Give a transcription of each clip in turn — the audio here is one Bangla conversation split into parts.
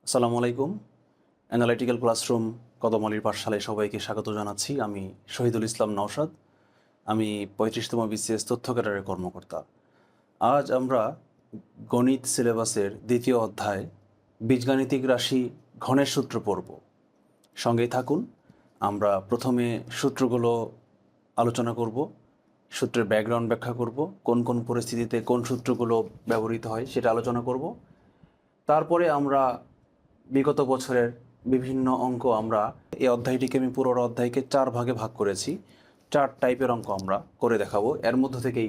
আসসালামু আলাইকুম। অ্যানালিটিক্যাল ক্লাসরুম কদমআলীর পাঠশালায় সবাইকে স্বাগত জানাচ্ছি। আমি শহীদুল ইসলাম নওশাদ। আমি ৩৫তম বিসিএস তথ্য ক্যাডারের কর্মকর্তা। আজ আমরা গণিত সিলেবাসের দ্বিতীয় অধ্যায় বীজগাণিতিক রাশি ঘনের সূত্র পড়ব। সঙ্গেই থাকুন। আমরা প্রথমে সূত্রগুলো আলোচনা করব, সূত্রের ব্যাকগ্রাউন্ড ব্যাখ্যা করব, কোন কোন পরিস্থিতিতে কোন সূত্রগুলো ব্যবহৃত হয় সেটা আলোচনা করব। তারপরে আমরা বিগত বছরের বিভিন্ন অঙ্ক আমরা এই অধ্যায়টিকে আমি পুরো অধ্যায়কে 4 ভাগে ভাগ করেছি। 4 টাইপের অঙ্ক আমরা করে দেখাবো। এর মধ্য থেকেই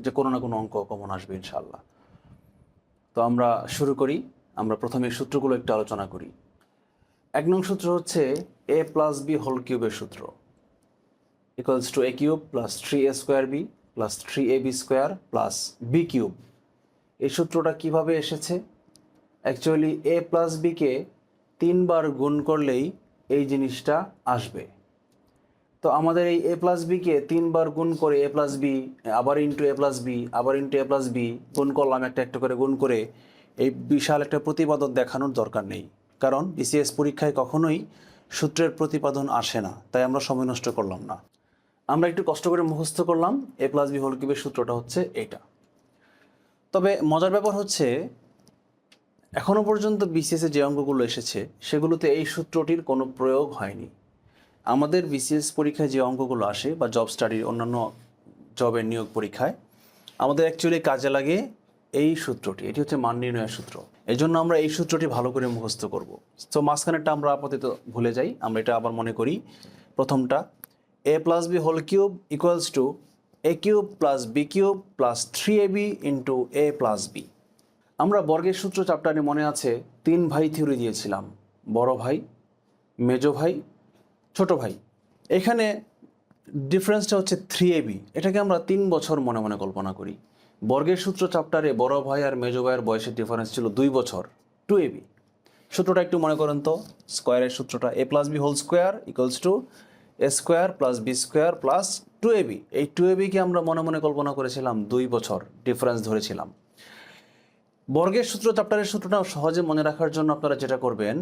যে কোনো না কোনো অঙ্ক কমন আসবে ইনশাআল্লাহ। তো আমরা শুরু করি। আমরা প্রথমে সূত্রগুলো একটু আলোচনা করি। 1 নং সূত্র হচ্ছে a + b হোল কিউবের সূত্র equals to a cube plus 3a square b plus 3ab square plus b cube. এই সূত্রটা কিভাবে এসেছে? অ্যাকচুয়ালি a প্লাস বিকে 3 বার গুণ করলেই এই জিনিসটা আসবে। তো আমাদের এই a প্লাস বিকে 3 বার গুণ করে a প্লাস বি আবার ইন্টু a প্লাস বি আবার ইন্টু a প্লাস বি গুণ করলাম, একটা একটা করে গুণ করে এই বিশাল একটা প্রতিপাদন দেখানোর দরকার নেই, কারণ বিসিএস পরীক্ষায় কখনোই সূত্রের প্রতিপাদন আসে না, তাই আমরা সময় নষ্ট করলাম না। আমরা একটু কষ্ট করে মুখস্থ করলাম a প্লাস বি হোল কিউবের সূত্রটা হচ্ছে এইটা। তবে মজার ব্যাপার হচ্ছে এখনও পর্যন্ত বিসিএসে যে অঙ্কগুলো এসেছে সেগুলোতে এই সূত্রটির কোনো প্রয়োগ হয়নি। আমাদের বিসিএস পরীক্ষায় যে অঙ্কগুলো আসে বা জব স্টাডির অন্যান্য জবের নিয়োগ পরীক্ষায় আমাদের অ্যাকচুয়ালি কাজে লাগে এই সূত্রটি। এটি হচ্ছে মান নির্ণয়ের সূত্র। এই জন্য আমরা এই সূত্রটি ভালো করে মুখস্থ করব। তো মাঝখানেরটা আমরা আপাতত ভুলে যাই, আমরা এটা আবার মনে করি। প্রথমটা a plus B whole cube equals to a cube plus B cube plus 3ab into a plus B. আমরা বর্গের সূত্র চ্যাপ্টারে মনে আছে 3 ভাই থিওরি দিয়েছিলাম, বড় ভাই, মেজো ভাই, ছোট ভাই। এখানে ডিফারেন্সটা হচ্ছে 3ab। এটাকে আমরা 3 বছর মনে মনে কল্পনা করি। বর্গের সূত্র চ্যাপ্টারে বড় ভাই আর মেজো ভাইয়ের বয়সের ডিফারেন্স ছিল 2 বছর, 2ab। সূত্রটা একটু মনে করেন তো, স্কোয়ারের সূত্রটা a plus B whole square equals to a square plus B square plus 2ab। এই 2abকে আমরা মনে মনে কল্পনা করেছিলাম 2 বছর, ডিফারেন্স ধরেছিলাম। বর্গের সূত্র চ্যাপ্টারের সূত্রটা সহজে মনে রাখার জন্য আপনারা যেটা করবেন,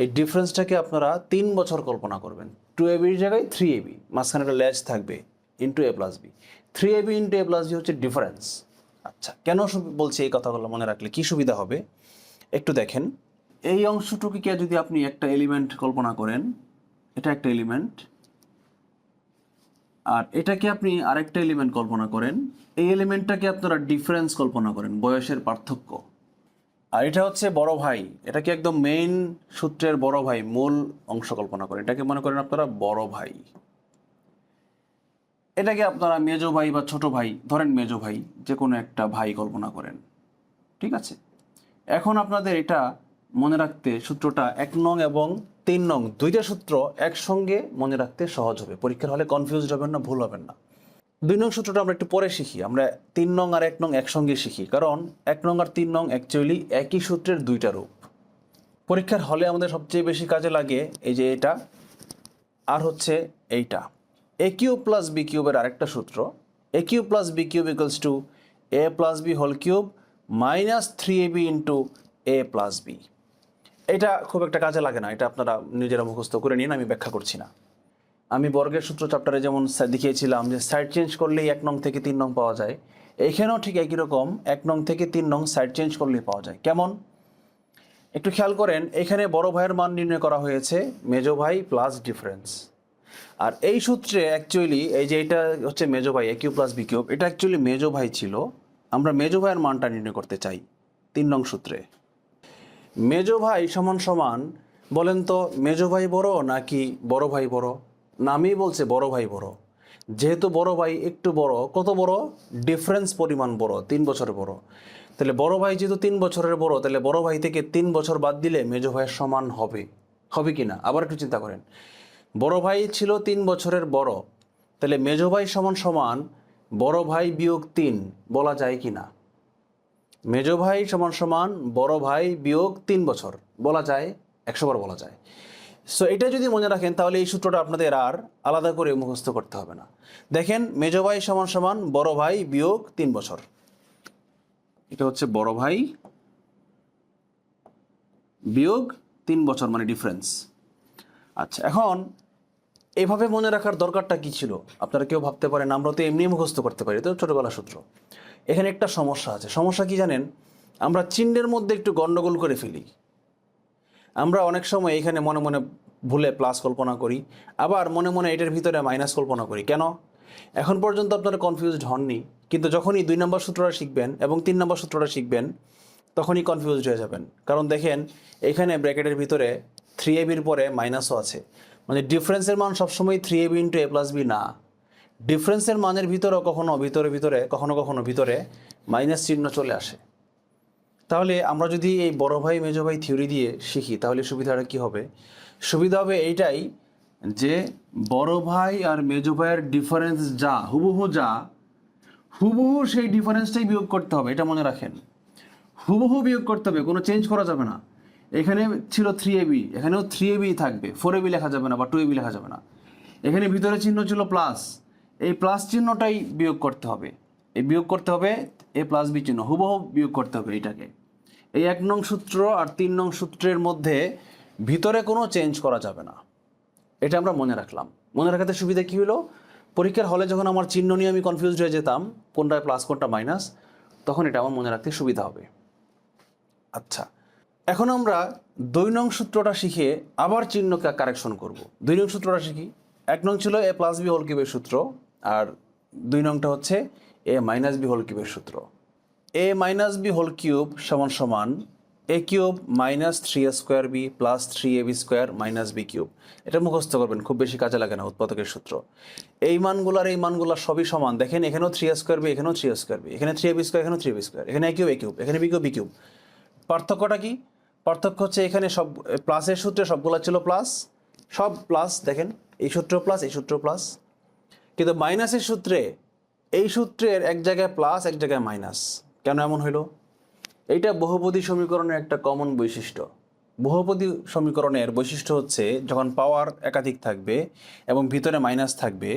এই ডিফারেন্সটাকে আপনারা 3 বছর কল্পনা করবেন। 2ab-র জায়গায় 3ab, মাঝখানে একটা ল্যাচ থাকবে, into a plus B. 3ab into a plus B হচ্ছে ডিফারেন্স। আচ্ছা, কেন বলছি এই কথাগুলো মনে রাখলে কী সুবিধা হবে একটু দেখেন। এই অংশটুকুকে যদি আপনি একটা এলিমেন্ট কল্পনা করেন, এটা একটা এলিমেন্ট, আর এটাকে আপনি আরেকটা এলিমেন্ট কল্পনা করেন, এই এলিমেন্টটাকে আপনারা ডিফারেন্স কল্পনা করেন, বয়সের পার্থক্য। আর এটা হচ্ছে বড় ভাই, এটাকে একদম মেইন সূত্রের বড় ভাই, মূল অংশ কল্পনা করেন, এটাকে মনে করেন আপনারা বড় ভাই। এটাকে আপনারা মেজো ভাই বা ছোট ভাই, ধরেন মেজো ভাই, যে কোনো একটা ভাই কল্পনা করেন, ঠিক আছে? এখন আপনাদের এটা মনে রাখতে সূত্রটা 1 নং এবং 3 নং দুইটা সূত্র একসঙ্গে মনে রাখতে সহজ হবে, পরীক্ষার হলে কনফিউজড হবেন না, ভুল হবেন না। 2 নং সূত্রটা আমরা একটু পরে শিখি, আমরা 3 নং আর 1 নং একসঙ্গে শিখি, কারণ 1 নং আর 3 নং অ্যাকচুয়ালি একই সূত্রের দুইটা রূপ। পরীক্ষার হলে আমাদের সবচেয়ে বেশি কাজে লাগে এই যে এটা আর হচ্ছে এইটা। a কিউব প্লাস বি কিউবের আরেকটা সূত্র, a cube plus B cube equals to a plus B whole cube minus 3ab into a plus B. এটা খুব একটা কাজে লাগে না, এটা আপনারা নিজেরা মুখস্থ করে নিন, আমি ব্যাখ্যা করছি না। আমি বর্গের সূত্র চ্যাপ্টারে যেমন দেখিয়েছিলাম যে সাইড চেঞ্জ করলেই 1 নং থেকে 3 নং পাওয়া যায়, এইখানেও ঠিক একই রকম 1 নং থেকে 3 নং সাইড চেঞ্জ করলেই পাওয়া যায়। কেমন একটু খেয়াল করেন, এখানে বড় ভাইয়ের মান নির্ণয় করা হয়েছে মেজো ভাই প্লাস ডিফারেন্স। আর এই সূত্রে অ্যাকচুয়ালি এই যে এটা হচ্ছে মেজো ভাই, a cube plus B cube, এটা অ্যাকচুয়ালি মেজো ভাই ছিল। আমরা মেজো ভাইয়ের মানটা নির্ণয় করতে চাই 3 নং সূত্রে। মেজো ভাই সমান সমান, বলেন তো মেজো ভাই বড় নাকি বড় ভাই বড়? নামই বলছে বড় ভাই বড়। যেহেতু বড় ভাই একটু বড়, কত বড়? ডিফারেন্স পরিমাণ বড়, 3 বছরের বড়। তাহলে বড় ভাই যেহেতু 3 বছরের বড়, তাহলে বড় ভাই থেকে 3 বছর বাদ দিলে মেজো ভাইয়ের সমান হবে, হবে কি না? আবার একটু চিন্তা করেন, বড় ভাই ছিল 3 বছরের বড়, তাহলে মেজো ভাই সমান সমান বড় ভাই বিয়োগ 3 বলা যায় কি না? মেজো ভাই সমান সমান বড় ভাই বিয়োগ 3 বছর বলা যায়, 100 বার বলা যায়। সো এটা যদি মনে রাখেন তাহলে এই সূত্রটা আপনাদের আর আলাদা করে মুখস্থ করতে হবে না। দেখেন, মেজো ভাই সমান সমান বড় ভাই বিয়োগ 3 বছর, এটা হচ্ছে বড় ভাই বিয়োগ 3 বছর মানে ডিফারেন্স। আচ্ছা, এখন এভাবে মনে রাখার দরকারটা কী ছিল? আপনারা কেউ ভাবতে পারেন আমরা তো এমনি মুখস্থ করতে পারি, তো ছোটোবেলার সূত্র। এখানে একটা সমস্যা আছে। সমস্যা কি জানেন? আমরা চিহ্নের মধ্যে একটু গণ্ডগোল করে ফেলি। আমরা অনেক সময় এখানে মনে মনে ভুলে প্লাস কল্পনা করি, আবার মনে মনে এটার ভিতরে মাইনাস কল্পনা করি। কেন? এখন পর্যন্ত আপনারা কনফিউজড হননি, কিন্তু যখনই 2 নম্বর সূত্রটা শিখবেন এবং 3 নম্বর সূত্রটা শিখবেন তখনই কনফিউজড হয়ে যাবেন। কারণ দেখেন এখানে ব্র্যাকেটের ভিতরে 3ab পরে মাইনাসও আছে, মানে ডিফারেন্সের মান সবসময় 3ab into a plus B না। ডিফারেন্সের মানের ভিতরেও কখনো কখনো ভিতরে মাইনাস চিহ্ন চলে আসে। তাহলে আমরা যদি এই বড় ভাই মেজো ভাই থিওরি দিয়ে শিখি তাহলে সুবিধাটা কী হবে? সুবিধা হবে এইটাই যে বড় ভাই আর মেজো ভাইয়ের ডিফারেন্স যা হুবহু সেই ডিফারেন্সটাই বিয়োগ করতে হবে। এটা মনে রাখেন, হুবহু বিয়োগ করতে হবে, কোনো চেঞ্জ করা যাবে না। এখানে ছিল 3ab, এখানেও 3ab থাকবে, 4ab লেখা যাবে না বা 2ab লেখা যাবে না। এখানে ভিতরে চিহ্ন ছিল প্লাস, এই প্লাস চিহ্নটাই বিয়োগ করতে হবে। এই বিয়োগ করতে হবে a প্লাস বি চিহ্ন, হুবহু বিয়োগ করতে হবে এইটাকে। এই 1 নং সূত্র আর 3 নং সূত্রের মধ্যে ভিতরে কোনো চেঞ্জ করা যাবে না। এটা আমরা মনে রাখলাম। মনে রাখাতে সুবিধা কী হলো? পরীক্ষার হলে যখন আমার চিহ্ন নিয়ে আমি কনফিউজড হয়ে যেতাম, কোনটা প্লাস কোনটা মাইনাস, তখন এটা আমার মনে রাখতে সুবিধা হবে। আচ্ছা, এখন আমরা 2 নং সূত্রটা শিখে আবার চিহ্নকে কারেকশন করব। 2 নং সূত্রটা শিখি। 1 নং ছিল a প্লাস বি হোল কিউবের সূত্র, আর 2 নংটা হচ্ছে a মাইনাস বি হোল কিউবের সূত্র। a minus B whole cube সমান সমান a cube minus 3a square B plus 3ab square minus B cube. এটা মুখস্থ করবেন, খুব বেশি কাজে লাগে না, উৎপাদকের সূত্র। এই মানগুলার সবই সমান। দেখেন এখানেও 3a স্কোয়ার বি, এখানেও 3a স্কোয়ার বি, এখানে 3ab স্কোয়ার, এখানেও 3ab স্কোয়ার, এখানে a কিউব, এখানে বি কিউব। পার্থক্যটা কি? পার্থক্য হচ্ছে এখানে সব প্লাসের সূত্রে সবগুলো ছিল প্লাস, সব প্লাস। দেখেন এই সূত্র প্লাস, এই সূত্র প্লাস, কিন্তু মাইনাসের সূত্রে এই সূত্রের এক জায়গায় প্লাস এক জায়গায় মাইনাস। কেন এমন হইল? এইটা বহুপদী সমীকরণের একটা কমন বৈশিষ্ট্য। বহুপদী সমীকরণের বৈশিষ্ট্য হচ্ছে যখন পাওয়ার একাধিক থাকবে এবং ভিতরে মাইনাস থাকবে,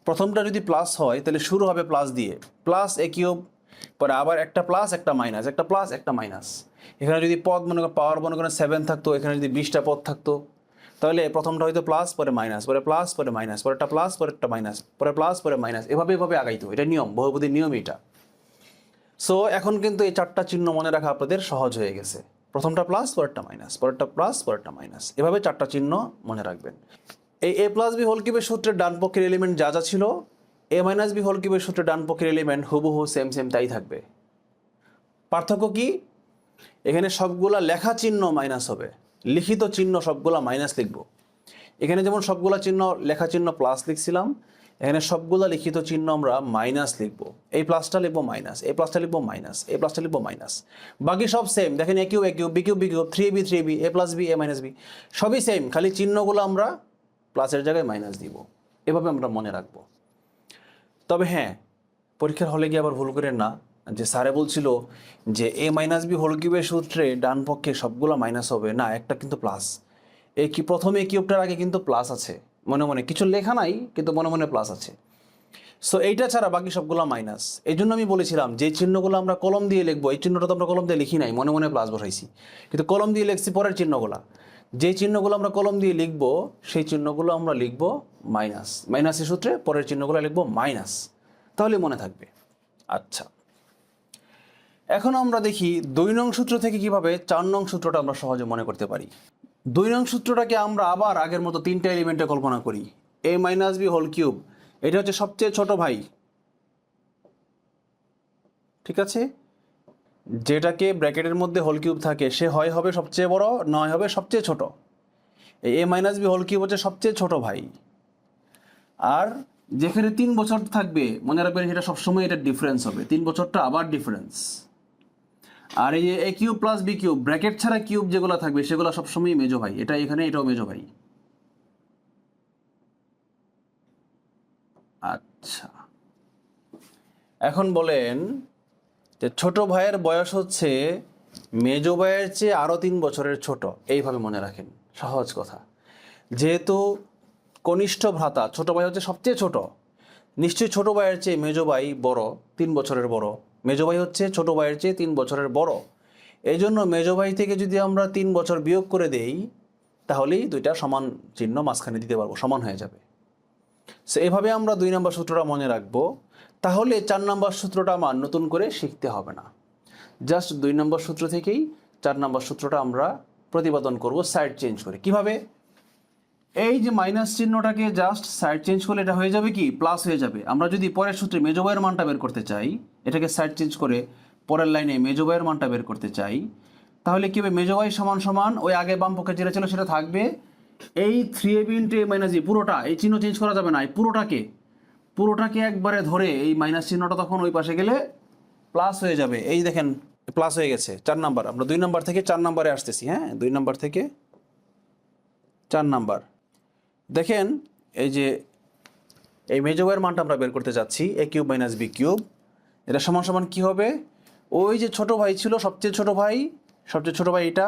প্রথমটা যদি প্লাস হয় তাহলে শুরু হবে প্লাস দিয়ে, প্লাস a কিউব, পরে আবার একটা প্লাস একটা মাইনাস, একটা প্লাস একটা মাইনাস। এখানে যদি পদ মনে করেন পাওয়ার মনে করেন 7 থাকতো, এখানে যদি 20টা পদ থাকতো, তাহলে প্রথমটা হয়তো প্লাস, পরে মাইনাস, পরে প্লাস, পরে মাইনাস, পরে একটা প্লাস, পরে একটা মাইনাস, পরে প্লাস, পরে মাইনাস, এভাবে আগাইতো। এটা নিয়ম, বহুপদীর নিয়ম এটা। সো এখন কিন্তু এই 4টা চিহ্ন মনে রাখা আপনাদের সহজ হয়ে গেছে। প্রথমটা প্লাস, পরেরটা মাইনাস, পরেরটা প্লাস, পরেরটা মাইনাস, এভাবে 4টা চিহ্ন মনে রাখবেন। এই a প্লাস বি হোল কিউবের সূত্রের ডান পক্ষের এলিমেন্ট যা যা ছিল, a মাইনাস বি হোল কিউবের সূত্রের ডান পক্ষের এলিমেন্ট হুবহু সেম তাই থাকবে। পার্থক্য কি? এখানে সবগুলা লেখা চিহ্ন মাইনাস হবে, লিখিত চিহ্ন সবগুলা মাইনাস লিখব। এখানে যেমন সবগুলা চিহ্ন লেখা চিহ্ন প্লাস লিখছিলাম, এখানে সবগুলা লিখিত চিহ্ন আমরা মাইনাস লিখব। এই প্লাসটা লিখবো মাইনাস, এই প্লাসটা লিখবো মাইনাস, এই প্লাসটা লিখবো মাইনাস, বাকি সব সেম। দেখেন a cube, B cube, 3ab, a plus B, a minus B, সবই সেম, খালি চিহ্নগুলো আমরা প্লাসের জায়গায় মাইনাস দিব। এভাবে আমরা মনে রাখবো। তবে হ্যাঁ, পরীক্ষার হলে গিয়ে আবার ভুল করেন না যে স্যারে বলছিল যে a মাইনাস বি হোল কিউবের সূত্রে ডান পক্ষে সবগুলো মাইনাস হবে, না, একটা কিন্তু প্লাস। প্রথমে কিউবটার আগে কিন্তু প্লাস আছে, মনে মনে কিছু লেখা নাই কিন্তু মনে মনে প্লাস আছে। সো এইটা ছাড়া বাকি সবগুলো মাইনাস। এই জন্য আমি বলেছিলাম যে চিহ্নগুলো আমরা কলম দিয়ে লিখবো, এই চিহ্নটা তো আমরা কলম দিয়ে লিখি নাই, মনে মনে প্লাস বসাইছি, কিন্তু কলম দিয়ে লিখছি পরের চিহ্নগুলো। যে চিহ্নগুলো আমরা কলম দিয়ে লিখবো সেই চিহ্নগুলো আমরা লিখবো মাইনাস, মাইনাসের সূত্রে পরের চিহ্নগুলো লিখবো মাইনাস, তাহলে মনে থাকবে। আচ্ছা, এখন আমরা দেখি 2 নং সূত্র থেকে কিভাবে 4 নং সূত্রটা আমরা সহজে মনে করতে পারি। 2 নং সূত্রটাকে আমরা আবার আগের মতো 3টা এলিমেন্টে কল্পনা করি। a minus B whole cube, এটা হচ্ছে সবচেয়ে ছোট ভাই, ঠিক আছে? যেটাকে ব্র্যাকেটের মধ্যে হোল কিউব থাকে সে হয় হবে সবচেয়ে বড়, নয় হবে সবচেয়ে ছোট। এই a minus B whole cube হচ্ছে সবচেয়ে ছোট ভাই। আর যেখানে 3 বছর থাকবে মনে রাখবেন সেটা সবসময় এটা ডিফারেন্স হবে, 3 বছরটা আবার ডিফারেন্স। আর এই a cube plus B cube, bracket ছাড়া কিউব যেগুলো থাকবে সেগুলো সবসময় মেজো ভাই। এটা এখানে, এটাও মেজো ভাই। আচ্ছা, এখন বলেন যে ছোট ভাইয়ের বয়স হচ্ছে মেজো ভাইয়ের চেয়ে আরও 3 বছরের ছোট। এইভাবে মনে রাখেন, সহজ কথা। যেহেতু কনিষ্ঠ ভ্রাতা, ছোট ভাই হচ্ছে সবচেয়ে ছোট, নিশ্চয়ই ছোট ভাইয়ের চেয়ে মেজো ভাই বড়, 3 বছরের বড়। মেজো ভাই হচ্ছে ছোট ভাইয়ের চেয়ে 3 বছরের বড়। এই জন্য মেজো ভাই থেকে যদি আমরা 3 বছর বিয়োগ করে দেই তাহলেই দুইটা সমান চিহ্ন মাঝখানে দিতে পারবো, সমান হয়ে যাবে। সো এভাবে আমরা 2 নম্বর সূত্রটা মনে রাখবো। তাহলে 4 নম্বর সূত্রটা আমার নতুন করে শিখতে হবে না, জাস্ট 2 নম্বর সূত্র থেকেই 4 নম্বর সূত্রটা আমরা প্রতিপাদন করব সাইড চেঞ্জ করে। কিভাবে? এই যে মাইনাস চিহ্নটাকে জাস্ট সাইড চেঞ্জ করলে এটা হয়ে যাবে কি, প্লাস হয়ে যাবে। আমরা যদি পরের সূত্রে মেজো ভাইয়ের মানটা বের করতে চাই, এটাকে সাইড চেঞ্জ করে পরের লাইনে মেজো ভাইয়ের মানটা বের করতে চাই, তাহলে কি হবে, মেজো ভাই সমান সমান ওই আগে বাম পক্ষে যেটা ছিল সেটা থাকবে, এই 3ab into a minus B পুরোটা, এই চিহ্ন চেঞ্জ করা যাবে না, এই পুরোটাকে একবারে ধরে এই মাইনাস চিহ্নটা তখন ওই পাশে গেলে প্লাস হয়ে যাবে। এই দেখেন প্লাস হয়ে গেছে। 4 নাম্বার, আমরা 2 নাম্বার থেকে 4 নাম্বারে আসতেছি। হ্যাঁ, 2 নাম্বার থেকে 4 নাম্বার দেখেন, এই যে এই মেজো ভাইয়ের মানটা আমরা বের করতে যাচ্ছি, a cube minus B cube, এটা সমান সমান কী হবে, ওই যে ছোট ভাই ছিল, সবচেয়ে ছোট ভাই এটা,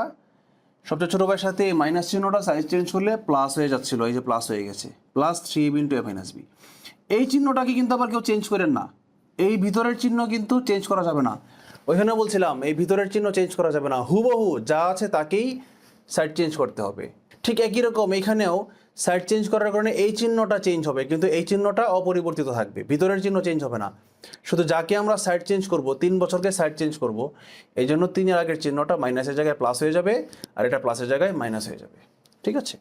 সবচেয়ে ছোট ভাইয়ের সাথে এই মাইনাস চিহ্নটা সাইজ চেঞ্জ করলে প্লাস হয়ে যাচ্ছিল, এই যে প্লাস হয়ে গেছে, plus 3ab into a minus B. এই চিহ্নটাকে কিন্তু আবার কেউ চেঞ্জ করেন না, এই ভিতরের চিহ্ন কিন্তু চেঞ্জ করা যাবে না। ওইখানে বলছিলাম এই ভিতরের চিহ্ন চেঞ্জ করা যাবে না, হুবহু যা আছে তাকেই সাইড চেঞ্জ করতে হবে। ঠিক একই রকম এখানেও সাইড চেঞ্জ করার কারণে এই চিহ্নটা চেঞ্জ হবে, কিন্তু এই চিহ্নটা অপরিবর্তিত থাকবে, ভিতরের চিহ্ন চেঞ্জ হবে না। শুধু যাকে আমরা সাইড চেঞ্জ করব, 3 বছরকে সাইড চেঞ্জ করব, এই জন্য 3-এর আগের চিহ্নটা মাইনাসের জায়গায় প্লাস হয়ে যাবে, আর এটা প্লাসের জায়গায় মাইনাস হয়ে যাবে। ঠিক আছে?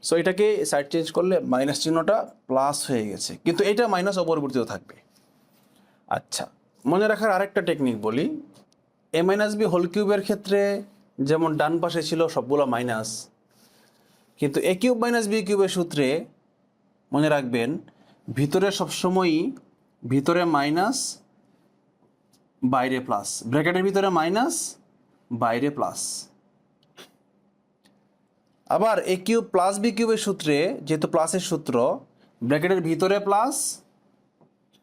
সো এটাকে সাইড চেঞ্জ করলে মাইনাস চিহ্নটা প্লাস হয়ে গেছে, কিন্তু এটা মাইনাস অপরিবর্তিত থাকবে। আচ্ছা, মনে রাখার আরেকটা টেকনিক বলি, a মাইনাস বি হোল কিউবের ক্ষেত্রে যেমন ডান পাশে ছিল সবগুলো মাইনাস, কিন্তু a কিউব মাইনাস বি কিউবের সূত্রে মনে রাখবেন ভিতরে সবসময়ই ভিতরে মাইনাস বাইরে প্লাস, ব্র্যাকেটের ভিতরে মাইনাস বাইরে প্লাস। আবার a কিউব প্লাস বি কিউবের সূত্রে যেহেতু প্লাসের সূত্র, ব্র্যাকেটের ভিতরে প্লাস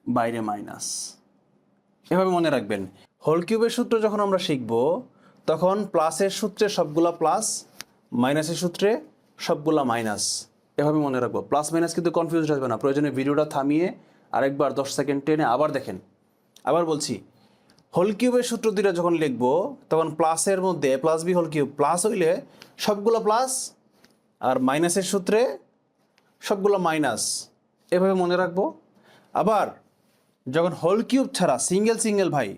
বাইরে মাইনাস। এভাবে মনে রাখবেন। হোল কিউবের সূত্র যখন আমরা শিখব তখন প্লাসের সূত্রে সবগুলা প্লাস, মাইনাসের সূত্রে সবগুলা মাইনাস। এভাবে মনে রাখবো। প্লাস মাইনাস কিন্তু কনফিউজ হবে না, প্রয়োজনে ভিডিওটা থামিয়ে আরেকবার 10 সেকেন্ড টেনে আবার দেখেন। আবার বলছি, হোল কিউবের সূত্র দুইটা যখন লিখবো তখন প্লাসের মধ্যে plus B whole cube plus হইলে সবগুলো প্লাস, আর মাইনাসের সূত্রে সবগুলো মাইনাস। এভাবে মনে রাখবো। আবার যখন হোল কিউব ছাড়া সিঙ্গেল ভাই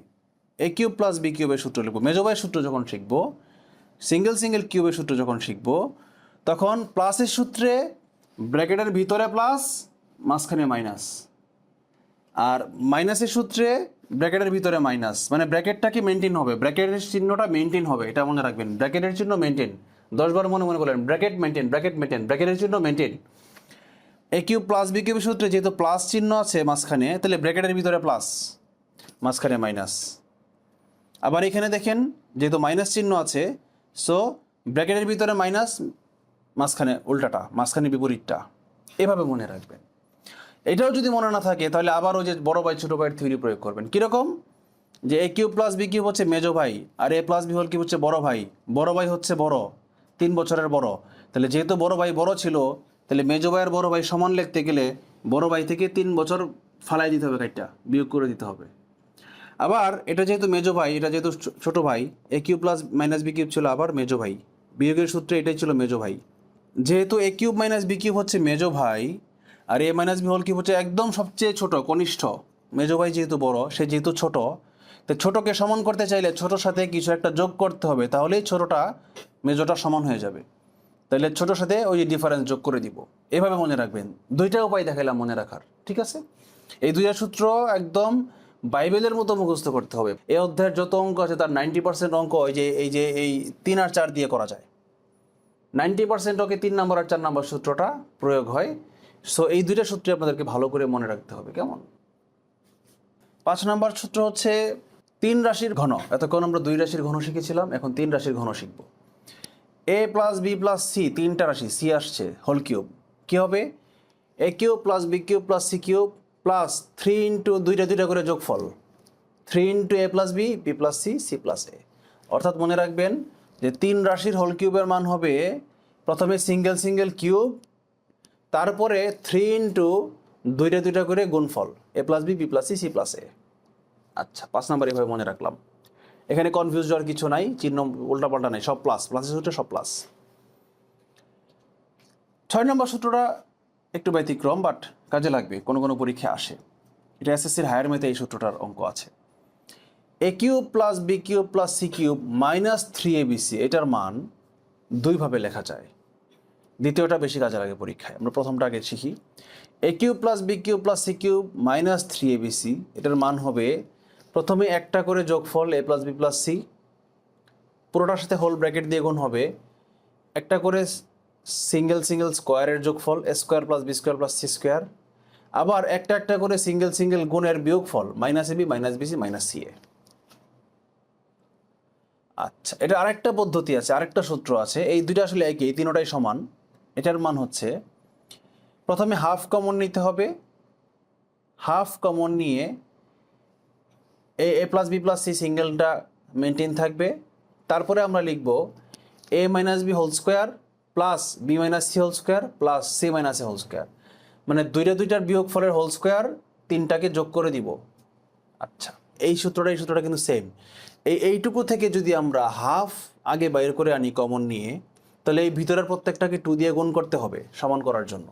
a কিউব প্লাস বি কিউবের সূত্র লিখবো, মেজো ভাইয়ের সূত্র যখন শিখবো, সিঙ্গেল কিউবের সূত্র যখন শিখবো, তখন প্লাসের সূত্রে ব্র্যাকেটের ভিতরে প্লাস মাঝখানে মাইনাস, আর মাইনাসের সূত্রে ব্র্যাকেটের ভিতরে মাইনাস, মানে ব্র্যাকেটটাকে মেনটেন হবে, ব্র্যাকেটের চিহ্নটা মেনটেন হবে, এটা মনে রাখবেন। ব্র্যাকেটের চিহ্ন মেনটেন, 10 বার মনে বলেন, ব্র্যাকেট মেনটেন, ব্র্যাকেটের চিহ্ন maintain. a cube plus B কিউবের সূত্রে যেহেতু প্লাস চিহ্ন আছে মাঝখানে, তাহলে ব্র্যাকেটের ভিতরে প্লাস মাঝখানে মাইনাস। আবার এখানে দেখেন যেহেতু মাইনাস চিহ্ন আছে, সো ব্র্যাকেটের ভিতরে মাইনাস, মাঝখানে উল্টাটা, মাঝখানে বিপরীতটা। এভাবে মনে রাখবেন। এটাও যদি মনে না থাকে তাহলে আবার ওই যে বড় ভাই ছোটো ভাইয়ের থিওরি প্রয়োগ করবেন। কীরকম? যে a cube plus B cube হচ্ছে মেজো ভাই, আর a plus B whole cube হচ্ছে বড় ভাই। বড় ভাই হচ্ছে বড়, 3 বছরের বড়, তাহলে যেহেতু বড় ভাই বড় ছিল, তাহলে মেজো ভাইয়ের বড় ভাই সমান লিখতে গেলে বড় ভাই থেকে 3 বছর ফালাই দিতে হবে, কাইটটা বিয়োগ করে দিতে হবে। আবার এটা যেহেতু মেজো ভাই, এটা যেহেতু ছোটো ভাই, a cube plus minus B cube ছিল আবার মেজো ভাই, বিয়োগের সূত্রে এটাই ছিল মেজো ভাই। যেহেতু a cube minus B cube হচ্ছে মেজো ভাই, আর a minus B whole cube হচ্ছে একদম সবচেয়ে ছোট কনিষ্ঠ, মেজো ভাই যেহেতু বড়, সে যেহেতু ছোট, তো ছোটোকে সমান করতে চাইলে ছোটোর সাথে কিছু একটা যোগ করতে হবে, তাহলেই ছোটোটা মেজোটা সমান হয়ে যাবে। তাহলে ছোটোর সাথে ওই ডিফারেন্স যোগ করে দিব। এভাবে মনে রাখবেন। 2টা উপায় দেখাইলাম মনে রাখার, ঠিক আছে? এই 2টা সূত্র একদম বাইবেলের মতো মুখস্থ করতে হবে। এই অধ্যায়ের যত অঙ্ক আছে তার 90% অঙ্ক এই 3 আর 4 দিয়ে করা যায়। 90% ওকে 3 নম্বর আর 4 নম্বর সূত্রটা প্রয়োগ হয়। সো এই 2টা সূত্রে আপনাদেরকে ভালো করে মনে রাখতে হবে, কেমন? 5 নম্বর সূত্র হচ্ছে 3 রাশির ঘন। এতক্ষণ আমরা 2 রাশির ঘন শিখেছিলাম, এখন 3 রাশির ঘন শিখব। a plus B plus C, 3টা রাশি, সি আসছে হোল কিউব। কী হবে? a cube plus B cube plus C cube plus 3 into 2টা করে যোগফল, 3 into a plus B, B plus C, C plus A. অর্থাৎ মনে রাখবেন যে 3 রাশির হোল কিউবের মান হবে প্রথমে সিঙ্গেল কিউব, তারপরে 3 ইন্টু 2টা করে গুণফল, a plus B, B plus C, C plus A. আচ্ছা, 5 নম্বর এভাবে মনে রাখলাম। এখানে কনফিউজ হওয়ার কিছু নাই, চিহ্ন উল্টাপাল্টা নাই, সব প্লাস, প্লাসের সূত্রে সব প্লাস। 6 নম্বর সূত্রটা একটু ব্যতিক্রম, বাট কাজে লাগবে, কোনো কোনো পরীক্ষা আসে। এটা এসএসসির হায়ার ম্যাথে এই সূত্রটার অঙ্ক আছে। A cube plus B cube plus C cube minus 3abc, এটার মান দুইভাবে লেখা যায়। দ্বিতীয়টা বেশি কাজে লাগে পরীক্ষায়। আমরা প্রথমটা আগে শিখি। A cube plus B cube plus C cube minus 3abc, এটার মান হবে প্রথমে একটা করে যোগফল a plus B plus C, পুরোটার সাথে হোল ব্র্যাকেট দিয়ে গুণ হবে একটা করে সিঙ্গেল সিঙ্গেল স্কোয়ারের যোগফল a square plus B square plus C square, আবার একটা একটা করে সিঙ্গেল সিঙ্গেল গুণের বিয়োগফল minus AB minus BC minus C A. আচ্ছা, এটা আরেকটা পদ্ধতি আছে, আরেকটা সূত্র আছে, এই দুইটা আসলে একই, এই তিনোটাই সমান। এটার মান হচ্ছে প্রথমে হাফ কমন নিতে হবে, হাফ কমন নিয়ে A plus B plus C সিঙ্গেলটা মেনটেন থাকবে, তারপরে আমরা লিখব A minus B whole square plus B minus C whole square plus C minus A whole square, মানে দুইটার বিয়োগফলের হোল স্কোয়ার তিনটাকে যোগ করে দিব। আচ্ছা, এই সূত্রটা কিন্তু সেম। এইটুকু থেকে যদি আমরা হাফ আগে বাইর করে আনি কমন নিয়ে, তাহলে এই ভিতরের প্রত্যেকটাকে 2 দিয়ে গুণ করতে হবে সমান করার জন্য।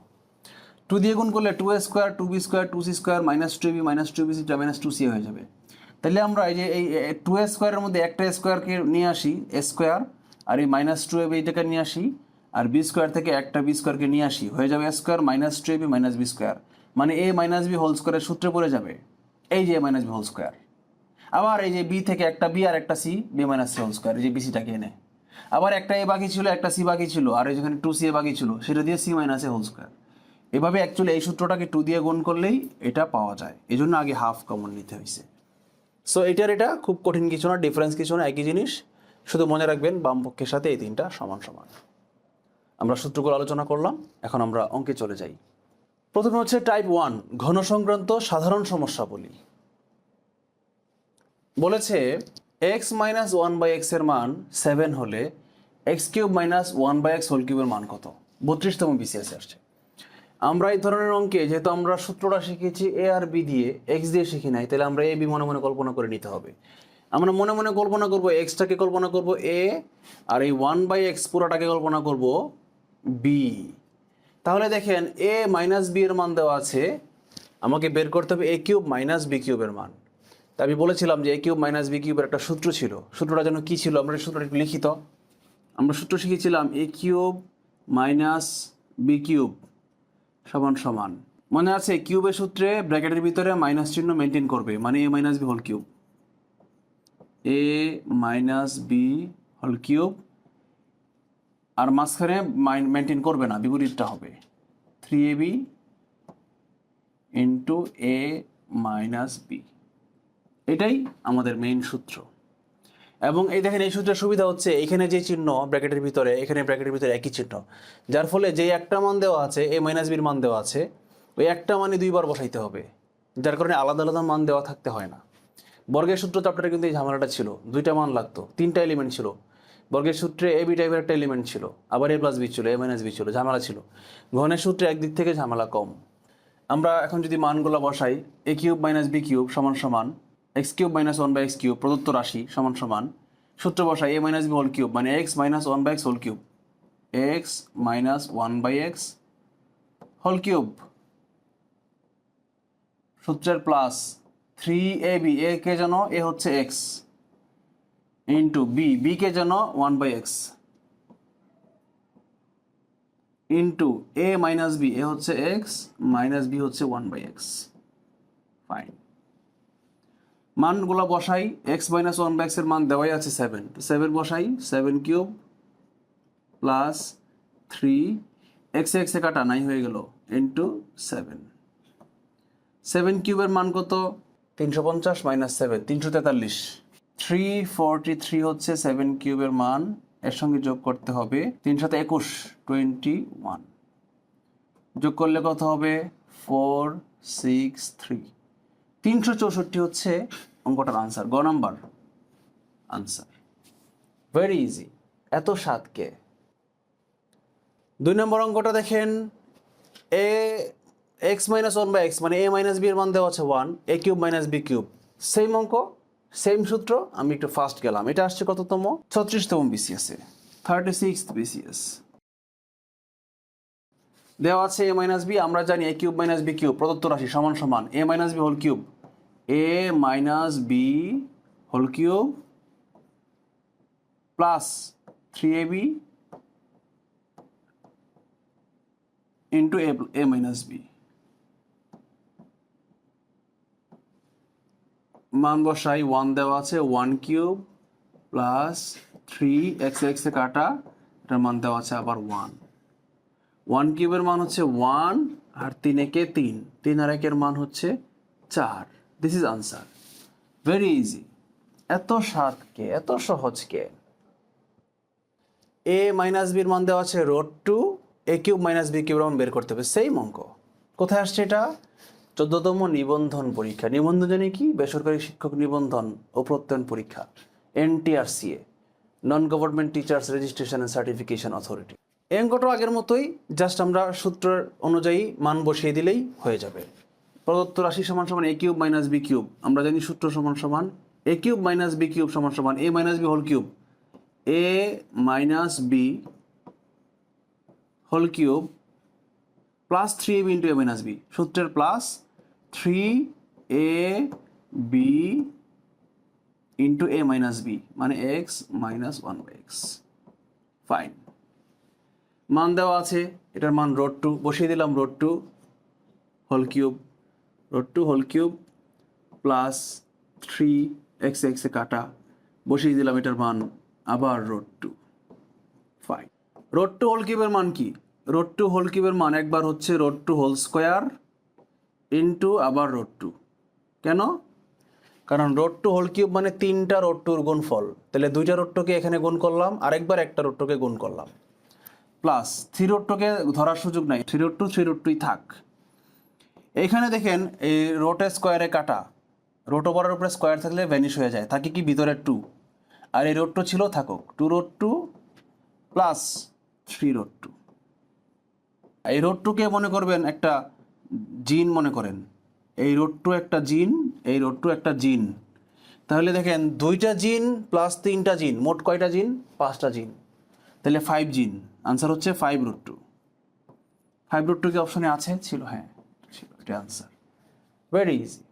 2 দিয়ে গুণ করলে 2a square 2b square 2c square minus 2ab minus 2bc minus 2c হয়ে যাবে। তাহলে আমরা এই যে এই 2a স্কোয়ারের মধ্যে একটা স্কোয়ারকে নিয়ে আসি a স্কোয়ার, আর এই মাইনাস 2ab এইটাকে নিয়ে আসি, আর বি স্কোয়ার থেকে একটা বি স্কোয়ারকে নিয়ে আসি, হয়ে যাবে a square minus 2ab minus B square, মানে a মাইনাস বি হোল স্কোয়ারের সূত্রে পড়ে যাবে এই যে a minus B whole square. আবার এই যে বি থেকে একটা বি আর একটা C, B minus C whole square, এই যে বিসিটাকে এনে, আবার একটা এ বাকি ছিল একটা সি বাকি ছিল, আর এই যেখানে 2c বাকি ছিল সেটা দিয়ে C minus A whole square. এভাবে অ্যাকচুয়ালি এই সূত্রটাকে 2 দিয়ে গুণ করলেই এটা পাওয়া যায়, এই জন্য আগে হাফ কমন নিতে হয়েছে। সো এটা খুব কঠিন কিছু না, ডিফারেন্স কিছু না, একই জিনিস, শুধু মনে রাখবেন বাম পক্ষের সাথে এই তিনটা সমান সমান। আমরা সূত্রগুলো আলোচনা করলাম, এখন আমরা অঙ্কে চলে যাই। প্রথমে হচ্ছে টাইপ 1 ঘন সংক্রান্ত সাধারণ সমস্যা বলি। বলেছে এক্স মাইনাস 1/x এর মান 7 হলে x cube minus 1/x whole কিউবের মান কত? 32তম বিসিএস আসছে। আমরা এই ধরনের অঙ্কে যেহেতু আমরা সূত্রটা শিখেছি এ আর বি দিয়ে, এক্স দিয়ে শিখি নাই, তাহলে আমরা এ বি মনে মনে কল্পনা করে নিতে হবে। আমরা মনে মনে কল্পনা করব এক্সটাকে কল্পনা করব এ, আর এই 1/x পুরোটাকে কল্পনা করব বি। তাহলে দেখেন এ মাইনাস বি এর মান দেওয়া আছে, আমাকে বের করতে হবে এ কিউব মাইনাস বি কিউবের মান। তা আমি বলেছিলাম যে এ কিউব মাইনাস বি কিউবের একটা সূত্র ছিল, সূত্রটা যেন কী ছিল, আমরা সূত্রটা একটু লিখিত। আমরা সূত্র শিখেছিলাম এ কিউব মাইনাস বি কিউব সমান সমান, মনে আছে কিউবের সূত্রে ব্র্যাকেটের ভিতরে মাইনাস চিহ্ন মেনটেন করবে, মানে এ মাইনাস বি হোল কিউব, এ মাইনাস বি হোল কিউব, আর মাঝখানে মেনটেন করবে না, বিপরীতটা হবে 3ab into A minus B. এটাই আমাদের মেইন সূত্র। এবং এই দেখেন এই সূত্রের সুবিধা হচ্ছে এখানে যে চিহ্ন ব্র্যাকেটের ভিতরে, এখানে ব্র্যাকেটের ভিতরে একই চিহ্ন, যার ফলে যে একটা মান দেওয়া আছে এ মাইনাস বির মান দেওয়া আছে, ওই একটা মানে দুইবার বসাইতে হবে, যার কারণে আলাদা আলাদা মান দেওয়া থাকতে হয় না। বর্গের সূত্র চ্যাপ্টারে কিন্তু এই ঝামেলাটা ছিল, দুইটা মান লাগতো, তিনটা এলিমেন্ট ছিল বর্গের সূত্রে, এ বি টাইপের একটা এলিমেন্ট ছিল, আবার এ প্লাস বি ছিল, এ মাইনাস বি ছিল, ঝামেলা ছিল। ঘনের সূত্রে একদিক থেকে ঝামেলা কম। আমরা এখন যদি মানগুলো বসাই, এ কিউব মাইনাস বি কিউব সমান সমান x cube minus 1/x cube প্রদত্ত রাশি সমান সমান, সূত্র বসাই A minus B whole cube মানে X minus 1/x whole cube, X minus 1/x whole cube, সূত্রের প্লাস 3ab, এ কে যেন এ হচ্ছে এক্স, ইন্টু বি, বি কে যেন 1/x, into A minus B, A হচ্ছে এক্স মাইনাস বি হচ্ছে 1/x। ফাইন, মানগুলো বসাই, এক্স মাইনাস 1/x এর মান দেওয়াই আছে 7, 7 বসাই, 7 কিউব প্লাস 3 এক্স এক্সে কাটা নাই হয়ে গেল ইন্টু 7, 7 কিউবের মান কত? 350 মাইনাস 7 343, 343 হচ্ছে 7 কিউবের মান, এর সঙ্গে যোগ করতে হবে 3 সাথে 21 21, যোগ করলে কত হবে 463, 364 হচ্ছে অঙ্কটার আনসার, গ নাম্বার আনসার। ভেরি ইজি, এত সাতকে। 2 নম্বর অঙ্কটা দেখেন, এ এক্স মাইনাস 1/x মানে এ মাইনাস বি এর মান দেওয়া আছে 1, A cube minus B cube, same অঙ্ক সেম সূত্র, আমি একটু ফাস্ট গেলাম। এটা আসছে কততম? 36তম বিসিএস-এ, 36th বিসিএস। দেওয়া আছে a মাইনাস বি, আমরা জানি a cube minus B cube প্রদত্ত রাশি সমান সমান a minus B whole cube, a minus B whole cube plus 3ab into a minus B. মান বসাই, 1 দেওয়া আছে, 1 কিউব প্লাস 3 x এ কাটা, এটার মান দেওয়া আছে আবার 1। 1 কিউবের মান হচ্ছে 1, আর 3 একে 3, 3 আর 1 এর মান হচ্ছে 4। This is answer. Very easy. এত সাত কে, এত সহজ কে? a মাইনাস বির মান দেওয়া আছে √2, a কিউব মাইনাস বি কিউবের মান বের করতে হবে। সেম অঙ্ক। কোথায় আসছে এটা? 14তম নিবন্ধন পরীক্ষা। নিবন্ধন জানি কি? বেসরকারি শিক্ষক নিবন্ধন ও প্রত্যয়ন পরীক্ষা, NTRCA, non government teachers registration and certification authority. এই অঙ্কটা আগের মতোই, জাস্ট আমরা সূত্র অনুযায়ী মান বসিয়ে দিলেই হয়ে যাবে। প্রদত্ত রাশি সমান সমান a cube minus B cube, আমরা জানি সূত্র সমান সমান a cube minus B cube সমান সমান a minus B whole cube, a minus B whole cube plus 3ab into a minus B. সূত্রের plus 3ab into a minus B মানে x মাইনাস 1/x। ফাইন। মান দেওয়া আছে, এটার মান √2 বসিয়ে দিলাম, √2 whole cube, √2 whole cube plus 3x এ কাটা, বসিয়ে দিলাম এটার মান আবার √2। ফাইন। √2 হোল কিউবের মান কি? √2 হোল কিউবের মান একবার হচ্ছে √2 হোল স্কোয়ার ইন্টু আবার √2। কেন? কারণ √2 হোল কিউব মানে 3টা √2-র গুণফল, তাহলে 2টা √2-কে এখানে গুণ করলাম, আরেকবার একটা √2-কে গুণ করলাম, প্লাস 3√2-কে ধরার সুযোগ নাই, 3√2 থাক। এইখানে দেখেন এই রোটে স্কোয়ারে কাটা, রোট ওভারের উপরে স্কোয়ার থাকলে ভ্যানিশ হয়ে যায়, থাকে কি ভিতরে 2, আর এই √2 ছিল থাকুক, 2√2 প্লাস 3√2। এই √2-কে মনে করবেন একটা জিন মনে করেন, এই √2 একটা জিন, এই √2 একটা জিন। তাহলে দেখেন 2টা জিন প্লাস 3টা জিন, মোট কয়টা জিন? 5টা জিন, তাহলে 5 জিন। আনসার হচ্ছে 5√2। 5√2 কি অপশনে আছে? ছিল, হ্যাঁ ছিল, এটা আনসার। Very easy.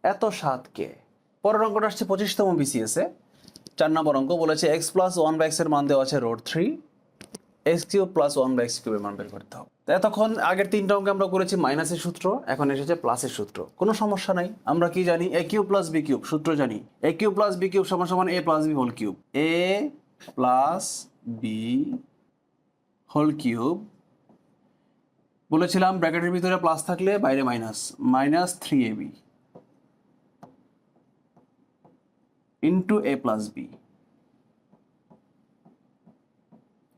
এত সাত কে? পরের অঙ্কটা আসছে 25তম বিসিএস-এ, 4 নম্বর অঙ্ক। বলেছে x প্লাস 1/x এর মান দেওয়া আছে √3, x কিউব প্লাস 1/x কিউবের মান বের করতে হবে। এতক্ষণ আগের 3টা অঙ্কে আমরা করেছি মাইনাসের সূত্র, এখন এসেছে প্লাসের সূত্র। কোনো সমস্যা নাই, আমরা কি জানি? a cube plus b cube সূত্র জানি, a cube plus b cube সমান সমান a plus b whole cube, a plus b whole cube. বলেছিলাম ব্র্যাকেটের ভিতরে প্লাস থাকলে বাইরে minus, minus 3ab into a plus b।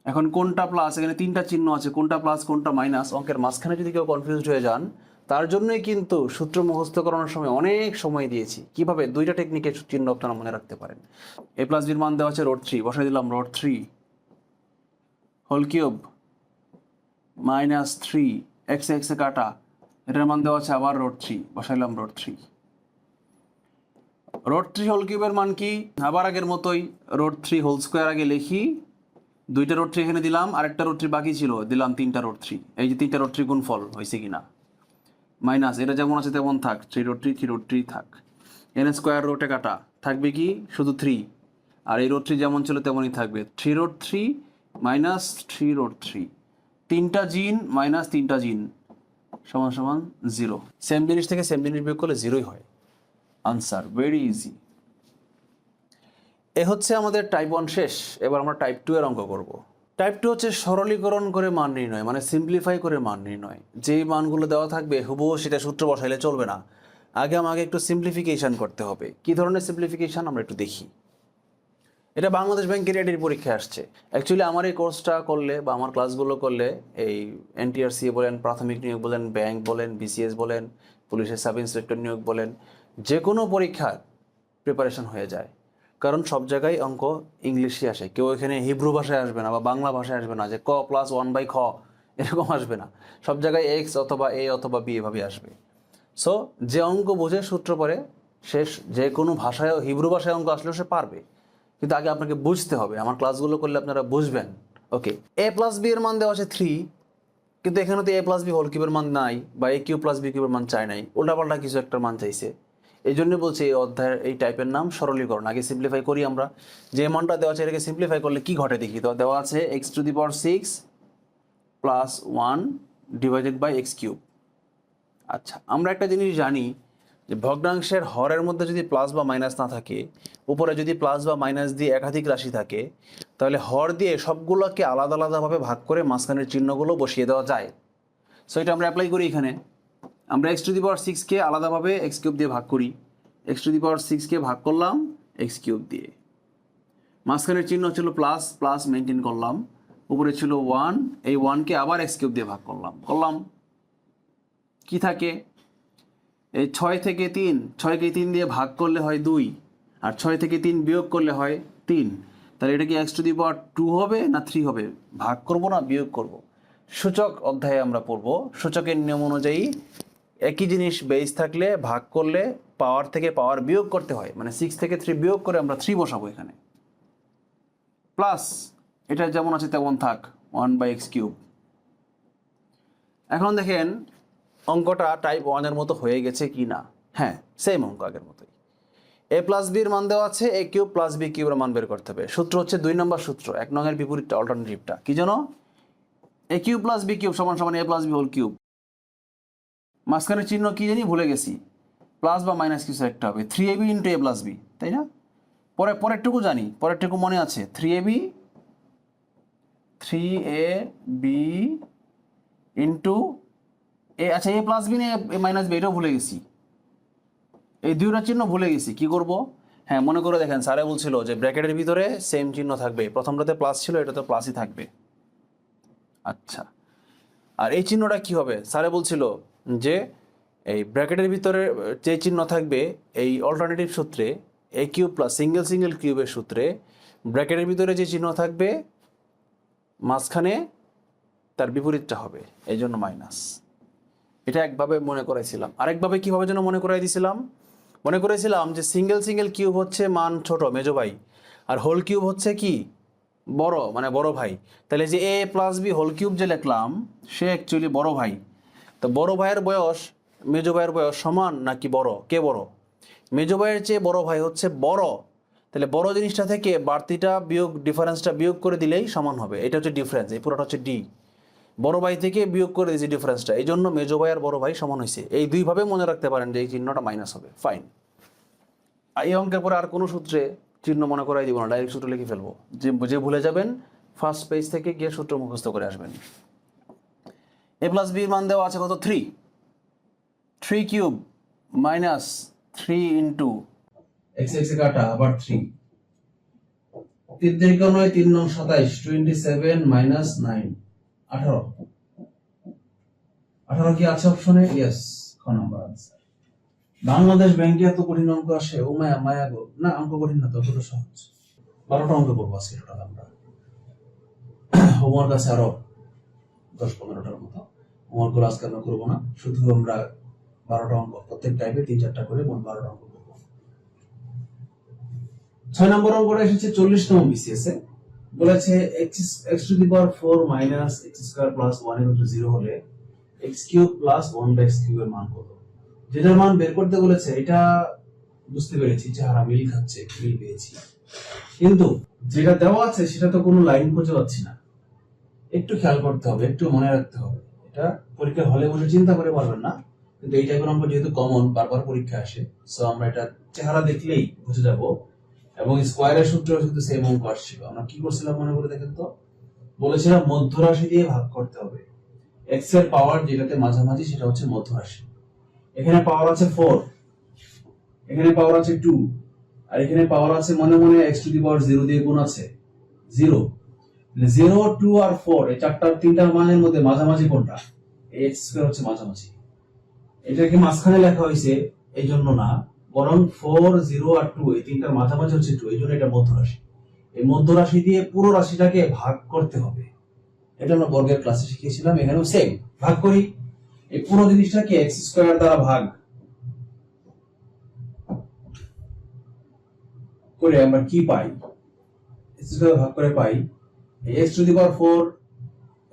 এখন কোনটা প্লাস? এখানে 3টা চিহ্ন আছে, কোনটা প্লাস কোনটা মাইনাস, অঙ্কের মাঝখানে যদি কেউ কনফিউজড হয়ে যান, তার জন্যই কিন্তু সূত্র মুখস্থ করানোর সময় অনেক সময় দিয়েছি, কিভাবে 2টা টেকনিকের চিহ্ন আপনারা মনে রাখতে পারেন। a প্লাস বির মান দেওয়া আছে √3, বসাই দিলাম √3 হোল কিউব মাইনাস 3x এ কাটা, এটার মান দেওয়া আছে আবার √3, বসাইলাম √3। √3 হোল কিউবের মান কি? আবার আগের মতোই √3 হোল স্কোয়ার আগে লিখি, 2টা √3 এখানে দিলাম, আরেকটা √3 বাকি ছিল, দিলাম 3টা √3। এই যে 3টা √3 গুণফল হয়েছে কিনা, মাইনাস, এটা যেমন আছে তেমন থাক, 3√3 থাক, এখানে স্কোয়ার রুটে কাটা, থাকবে কি শুধু 3, আর এই √3 যেমন ছিল তেমনই থাকবে, 3√3 মাইনাস 3√3, 3টা জিন মাইনাস 3টা জিন সমান সমান 0। সেম জিনিস থেকে সেম জিনিস বিয়োগ করলে 0ই হয়। আনসার। Very easy. এ হচ্ছে আমাদের টাইপ 1 শেষ। এবার আমরা টাইপ 2 এর অঙ্ক করব। টাইপ 2 হচ্ছে সরলীকরণ করে মান নির্ণয়, মানে সিম্পলিফাই করে মান নির্ণয়। যেই মানগুলো দেওয়া থাকবে হুবহু সেটা সূত্র বসাইলে চলবে না, আমাকে একটু সিম্পলিফিকেশন করতে হবে। কি ধরনের সিম্পলিফিকেশন আমরা একটু দেখি। এটা বাংলাদেশ ব্যাংকের এডির পরীক্ষায় আসছে। অ্যাকচুয়ালি আমার এই কোর্সটা করলে বা আমার ক্লাসগুলো করলে এই NTRCA বলেন, প্রাথমিক নিয়োগ বলেন, ব্যাংক বলেন, BCS বলেন, পুলিশের সাব ইন্সপেক্টর নিয়োগ বলেন, যে কোনো পরীক্ষার প্রিপারেশন হয়ে যায়। কারণ সব জায়গায় অঙ্ক ইংলিশে আসে, কেউ এখানে হিব্রু ভাষায় আসবে না বা বাংলা ভাষায় আসবে না যে ক প্লাস 1/খ এরকম আসবে না। সব জায়গায় x অথবা a অথবা b এভাবে আসবে। সো যে অঙ্ক বোঝে সূত্র পরে সে যে কোনো ভাষায়, হিব্রু ভাষায় অঙ্ক আসলেও সে পারবে, কিন্তু আগে আপনাকে বুঝতে হবে। আমার ক্লাসগুলো করলে আপনারা বুঝবেন। ওকে, এ প্লাস বি এর মান দেওয়া আছে 3, কিন্তু এখানে তো এ প্লাস বি হোল কিউবের মান নাই, বা এ কিউব প্লাস বি কিউবের মান চাই নাই, উল্টাপাল্টা কিছু একটা মান চাইছে। এই জন্য বলছি এই অধ্যায়ের এই টাইপের নাম সরলীকরণ। আগে সিম্পলিফাই করি আমরা। যে মানটা দেওয়া আছে এটাকে সিম্পলিফাই করলে কি ঘটে দেখি তো। দেওয়া আছে x⁻6 plus 1 divided by X cube. আচ্ছা, আমরা একটা জিনিস জানি যে ভগ্নাংশের হরের মধ্যে যদি প্লাস বা মাইনাস না থাকে, উপরে যদি প্লাস বা মাইনাস দিয়ে একাধিক রাশি থাকে, তাহলে হর দিয়ে সবগুলোকে আলাদা আলাদাভাবে ভাগ করে মাঝখানের চিহ্নগুলো বসিয়ে দেওয়া যায়। সো এটা আমরা অ্যাপ্লাই করি এখানে। আমরা x⁻6কে আলাদাভাবে এক্স কিউব দিয়ে ভাগ করি। x⁻6কে ভাগ করলাম এক্স কিউব দিয়ে, মাঝখানের চিহ্ন ছিল প্লাস, প্লাস মেনটেন করলাম, উপরে ছিল 1, এই 1কে আবার এক্স কিউব দিয়ে ভাগ করলাম কি থাকে, এই 6 থেকে 3, 6কে 3 দিয়ে ভাগ করলে হয় 2, আর 6 থেকে 3 বিয়োগ করলে হয় 3। তাহলে এটা কি x⁻2 হবে না 3 হবে? ভাগ করব না বিয়োগ করব? সূচক অধ্যায়ে আমরা পড়ব, সূচকের নিয়ম অনুযায়ী একই জিনিস বেস থাকলে ভাগ করলে পাওয়ার থেকে পাওয়ার বিয়োগ করতে হয়, মানে 6 থেকে 3 বিয়োগ করে আমরা 3 বসাবো এখানে। প্লাস এটা যেমন আছে তেমন থাক, 1/x³। এখন দেখেন অঙ্কটা টাইপ 1 এর মতো হয়ে গেছে কি না। হ্যাঁ, সেম অঙ্ক আগের মতোই। এ প্লাস বির মান দেওয়া আছে, এ কিউব প্লাস বি কিউবের মান বের করতে হবে। সূত্র হচ্ছে 2 নম্বর সূত্র, 1 নংয়ের বিপরীতটা, অল্টারনেটিভটা কি জানো? এ কিউব প্লাস বি কিউব সমান সমান এ প্লাস বি হোল কিউব। মাঝখানের চিহ্ন কি জানি ভুলে গেছি, প্লাস বা মাইনাস কিছু একটা হবে, 3ab ইন্টু এ প্লাস বি, তাই না? পরেরটুকু জানি, পরেরটুকু মনে আছে, 3ab ইন্টু এ, আচ্ছা এ প্লাস বি না এ মাইনাস বি, এটাও ভুলে গেছি, এই দুইটা চিহ্ন ভুলে গেছি। কি করব? হ্যাঁ, মনে করে দেখেন, স্যারে বলছিল যে ব্র্যাকেটের ভিতরে সেম চিহ্ন থাকবে, প্রথমটাতে প্লাস ছিল, এটাতে প্লাসই থাকবে। আচ্ছা, আর এই চিহ্নটা কি হবে? স্যারে বলছিল যে এই ব্র্যাকেটের ভিতরে যে চিহ্ন থাকবে এই অল্টারনেটিভ সূত্রে, এ কিউব প্লাস সিঙ্গেল কিউবের সূত্রে ব্র্যাকেটের ভিতরে যে চিহ্ন থাকবে মাঝখানে তার বিপরীতটা হবে, এই জন্য মাইনাস। এটা একভাবে মনে করাইছিলাম। আরেকভাবে কিভাবে যেন মনে করাই দিয়েছিলাম, মনে করেছিলাম যে সিঙ্গেল কিউব হচ্ছে মান ছোট, মেজো ভাই, আর হোল কিউব হচ্ছে কি বড়, মানে বড় ভাই। তাহলে যে এ প্লাস বি হোল কিউব যে লিখলাম সে অ্যাকচুয়ালি বড় ভাই। তো বড় ভাইয়ের বয়স মেজো ভাইয়ের বয়স সমান নাকি বড়? কে বড়? মেজো ভাইয়ের চেয়ে বড় ভাই হচ্ছে বড়। তাহলে বড় জিনিসটা থেকে বাড়তিটা বিয়োগ, ডিফারেন্সটা বিয়োগ করে দিলেই সমান হবে। এটা হচ্ছে ডিফারেন্স, এই পুরোটা হচ্ছে ডি। বড় ভাই থেকে বিয়োগ করে দিয়েছি ডিফারেন্সটা, এই জন্য মেজো ভাই আর বড় ভাই সমান হয়েছে। এই দুইভাবে মনে রাখতে পারেন যে এই চিহ্নটা মাইনাস হবে। ফাইন। এই অঙ্কের পরে আর কোনো সূত্রে চিহ্ন মনে করাই দিব না, ডাইরেক্ট সূত্র লিখে ফেলবো। যে ভুলে যাবেন ফার্স্ট পেজ থেকে গিয়ে সূত্র মুখস্থ করে আসবেন। এ প্লাস বির মান দেওয়া আছে কত? 3 cube minus 3 into x x কাটা আবার 3, 3 থেকে 9, 3 9 27, 27 মাইনাস 9 18। 18 কি আছে অপশনে? ইয়েস, খ নাম্বার আনসার। বাংলাদেশ ব্যাংকে এত কঠিন অঙ্ক আসে, ও মায়া মায়া গো। না, অঙ্ক কঠিন না তো, অতটা সহজ। 12টা অঙ্ক করবো আজকে টোটাল আমরা। হোমওয়ার্ক আছে আরো 10-15টার মতো। হোমওয়ার্কগুলো আজকে আমরা করবো না, শুধু আমরা 12টা অঙ্ক, প্রত্যেক টাইপে 3-4টা করে মোট 12টা অঙ্ক করবো। 6 নম্বর অঙ্কটা এসেছে 40তম বিসিএস এ। বলেছে x⁴ মাইনাস x² প্লাস 1 হলে x³ প্লাস 1/x³ এর মান কত? যেটার মান বের করতে বলেছে এটা বুঝতে পেরেছি, চেহারা মিল খাচ্ছে, মিল পেয়েছি, কিন্তু যেটা দেওয়া আছে সেটা তো কোনো লাইন খুঁজে পাচ্ছি না। একটু খেয়াল করতে হবে, একটু মনে রাখতে হবে। এটা পরীক্ষা হলে বসে চিন্তা করে পারবেন না, কিন্তু এই টাইপের অঙ্ক যেহেতু কমন, বারবার পরীক্ষা আসে, সো আমরা এটা চেহারা দেখলেই বুঝে যাব। এবং স্কোয়ারের সূত্র কিন্তু সেম অঙ্ক আসছিল। আমরা কি করছিলাম মনে করে দেখেন তো? বলেছিলাম মধ্যরাশি দিয়ে ভাগ করতে হবে। x এর পাওয়ার যেটাতে মাঝামাঝি সেটা হচ্ছে মধ্যরাশি। এখানে পাওয়ার আছে 4, এখানে পাওয়ার আছে 2, আর এখানে পাওয়ার আছে মনে মনে x⁻0 দিয়ে গুণ আছে 0। 0, 2 আর 4 এই তিনটার মানের মধ্যে মাঝামাঝি কোনটা? x² হচ্ছে মাঝামাঝি। এটাকে মাঝখানে লেখা হয়েছে এই জন্য না, বরং 4, 0 আর 2 এই তিনটার মাঝামাঝি হচ্ছে 2, এই জন্য এটা মধ্যরাশি। এই মধ্যরাশি দিয়ে পুরো রাশিটাকে ভাগ করতে হবে। এটা আমরা বর্গের ক্লাসে শিখিয়েছিলাম, এখানেও সেম ভাগ করি। এই পুরো জিনিসটাকে x² দ্বারা ভাগ, করে আমরা কি পাই, x স্কয়ার ভাগ করে পাই x টু দি পাওয়ার 4,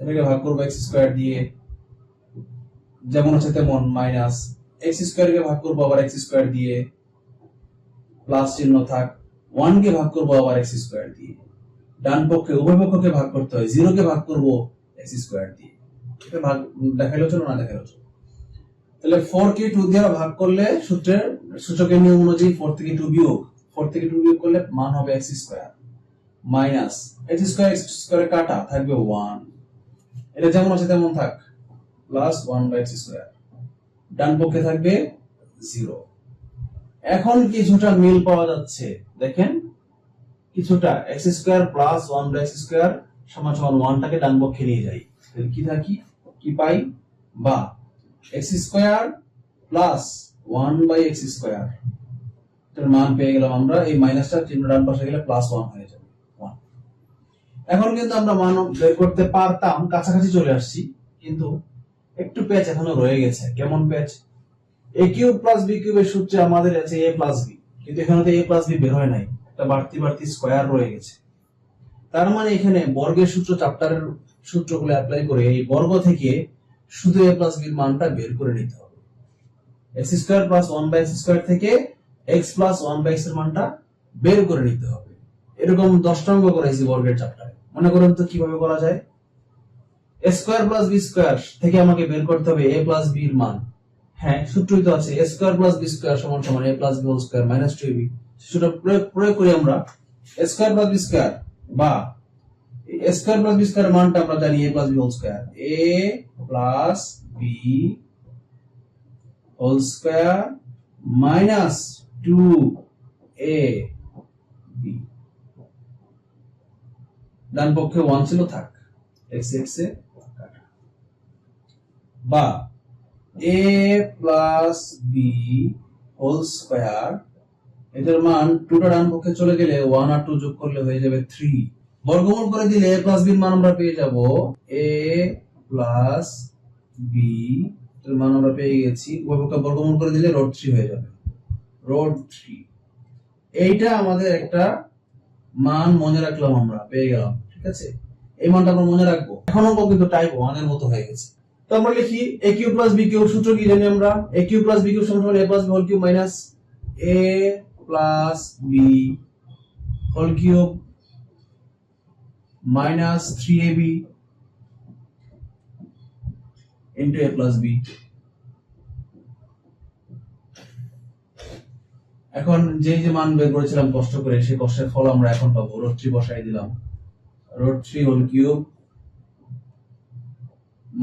এটাকে ভাগ করব x স্কয়ার দিয়ে, যেমন আছে তেমন, মাইনাস x স্কয়ার কে ভাগ করব আবার x স্কয়ার দিয়ে, প্লাস চিহ্ন থাক, 1 কে ভাগ করব আবার x স্কয়ার দিয়ে, ডান পক্ষে উভয় পক্ষকে ভাগ করতে হয়, 0 কে ভাগ করব x স্কয়ার দিয়ে। এটা ভাগ দেখাইলো চলো না দেখাইলো চলো। তাহলে 4 কে 2 দিয়ে ভাগ করলে সূত্রের সূচকের নিয়ম অনুযায়ী 4 থেকে 2 বিয়োগ, 4 থেকে 2 বিয়োগ করলে মান হবে x স্কয়ার মাইনাস x স্কয়ারে কাটা থাকবে 1, এটা যেমন আছে তেমন থাক, প্লাস 1 বাই x স্কয়ার, ডান পক্ষে থাকবে 0। এখন কিছুটা মিল পাওয়া যাচ্ছে, দেখেন কিছুটা x square plus 1 by x square সমান সমান 1 টাকে ডান পক্ষে নিয়ে যাই, তাহলে কি পাই, বা x square plus 1 by x square এর মান পেয়ে গেলাম আমরা, এই মাইনাসটা চিহ্ন ডান পাশে গেলে প্লাস 1 হয়ে যাবে 1। এখন কিন্তু আমরা মান বের করতে পারতাম, কাছাকাছি চলে আসছি, কিন্তু একটু প্যাচ এখনো রয়ে গেছে। কেমন প্যাচ? a কিউব প্লাস b কিউবের সূত্রে আমাদের আছে a প্লাস b, কিন্তু এখানে তো a প্লাস b বের হয় নাই, একটা বাড়তি বাড়তি স্কয়ার রয়ে গেছে। তার মানে এখানে বর্গের সূত্র, চ্যাপ্টারের সূত্রগুলো অ্যাপ্লাই করে এই বর্গ থেকে শুধু a প্লাস b এর মানটা বের করে নিতে হবে। x square plus 1 by x square থেকে x প্লাস 1 বাই x এর মানটা বের করে নিতে হবে। এরকম 10টা অঙ্ক করেছি বর্গের চ্যাপ্টারে, মনে করেন তো কিভাবে করা যায়। a square plus b square থেকে আমাকে বের করতে হবে a প্লাস b এর মান। হ্যাঁ, সূত্রই তো আছে, a square plus b square সমান সমান a plus b whole square minus 2ab। সেটা প্রয়োগ করি আমরা, a square plus b square বা a square plus b square মানটা আমরা জানি a plus b whole square, a plus b whole square minus 2ab, ডান পক্ষে 1 ছিল থাক, x x এ কাটা, বা a plus b whole square, এটার মান 2টা ডান পক্ষে চলে গেলে 1 আর 2 যোগ করলে হয়ে যাবে 3, বর্গমূল করে দিলে a প্লাস b এর মান আমরা পেয়ে যাব a প্লাস b এর মান আমরা পেয়ে গেছি, বর্গমূল করে দিলে রুট 3 হয়ে যাবে, রুট 3। এইটা আমাদের একটা মান মনে রাখলাম, আমরা পেয়ে গেলাম, ঠিক আছে। এই মানটা আমরা মনে রাখবো। এখন অঙ্ক কিন্তু টাইপ 1 এর মতো হয়ে গেছে। তো আমরা লিখি a cube plus b cube, সূত্র কি জানি আমরা, a cube plus b cube সমান সমান a plus b whole cube minus a plus b whole cube minus 3ab into a plus b। এখন যে মান বের করেছিলাম কষ্ট করে, সেই কষ্টের ফল আমরা এখন পাবো, রুট 3 বসাই দিলাম, root 3 whole cube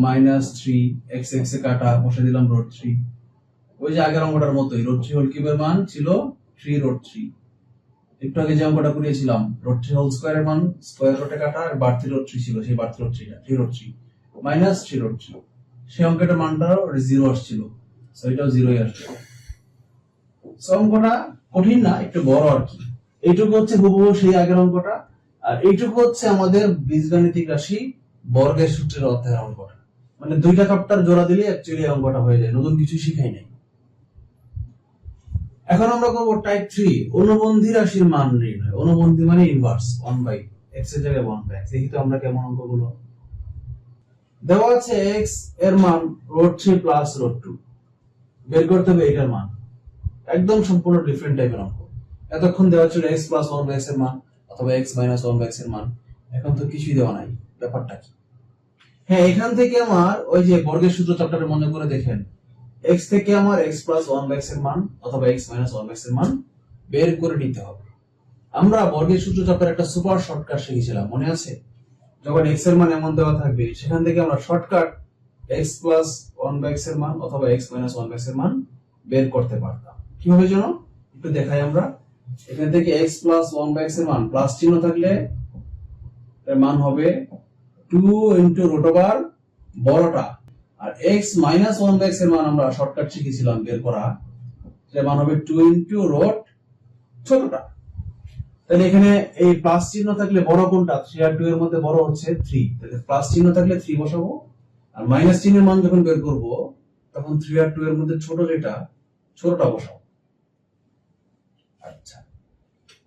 minus 3, x x এ কাটা, বসাই দিলাম রুট 3। ওই যে আগের অঙ্কটার মতোই, রুট 3 হোল কিউবের মান ছিল 3 রুট 3। একটু আগে যে অঙ্কটা করিয়েছিলাম, রুট 3 হোল স্কয়ারের মান স্কয়ার রুটে কাটা, আর বাড়তি রুট 3 ছিল, সেই বাড়তি রুট 3টা 3 রুট 3 মাইনাস 3 রুট 3, সেই অঙ্কটার মানটাও 0 আসছিল, সো এটাও 0ই আসছে। সো অঙ্কটা কঠিন না, একটু বড় আর কি। এইটুকু হচ্ছে হুবহু সেই আগের অঙ্কটা, আর এইটুকু হচ্ছে আমাদের বীজগাণিতিক রাশি বর্গের সূত্রের অধ্যায়ের অঙ্কটা। মানে দুইটা চ্যাপ্টার জোড়া দিলে অ্যাকচুয়ালি অঙ্কটা হয়ে যায়, নতুন কিছু শিখাই নাই। এখন আমরা করব টাইপ 3, অনুবন্ধী রাশির মান নির্ণয়। অনুবন্ধী মানে ইনভার্স, 1 বাই x এর জায়গায় 1 বাই x। দেখি তো আমরা কেমন অঙ্কগুলো। দেওয়া আছে x এর মান রুট 3 প্লাস রুট 2, বের করতে হবে এটার মান। একদম সম্পূর্ণ ডিফারেন্ট টাইপের অঙ্ক। এতক্ষণ দেওয়া ছিল x প্লাস 1 বাই x এর মান অথবা x মাইনাস 1 বাই x এর মান, এখন তো কিছুই দেওয়া নাই। ব্যাপারটা কি? হ্যাঁ, এখান থেকে আমার ওই যে বর্গের সূত্র চ্যাপ্টারে মনে করে দেখেন, x থেকে আমার x প্লাস 1 বাই x এর মান অথবা x মাইনাস 1 বাই x এর মান বের করে নিতে হবে। আমরা বর্গের সূত্র চ্যাপ্টারে একটা সুপার শর্টকাট শিখেছিলাম, মনে আছে? যখন x এর মান এমন দেওয়া থাকবে, সেখান থেকে আমরা shortcut x plus 1 by x এর মান অথবা x মাইনাস 1 বাই x এর মান বের করতে পারতাম। কিভাবে জানো? একটু দেখাই আমরা। এখান থেকে x প্লাস 1 বাই x এর মান প্লাস চিহ্ন থাকলে এর মান হবে 2 ইনটু রুট ওভার বড়টা, আর x মাইনাস 1 বাই x এর মান আমরা শর্টকাট শিখেছিলাম বের করা, এর মান হবে 2 ইনটু রুট ছোটটা। তাহলে এখানে এই প্লাস চিহ্ন থাকলে বড় কোনটা? 3 আর 2 এর মধ্যে বড় হচ্ছে 3, তাহলে প্লাস চিহ্ন থাকলে 3 বসাবো, আর মাইনাস চিহ্নের মান যখন বের করব তখন 3 আর 2 এর মধ্যে ছোট যেটা, ছোটটা বসাবো। আচ্ছা,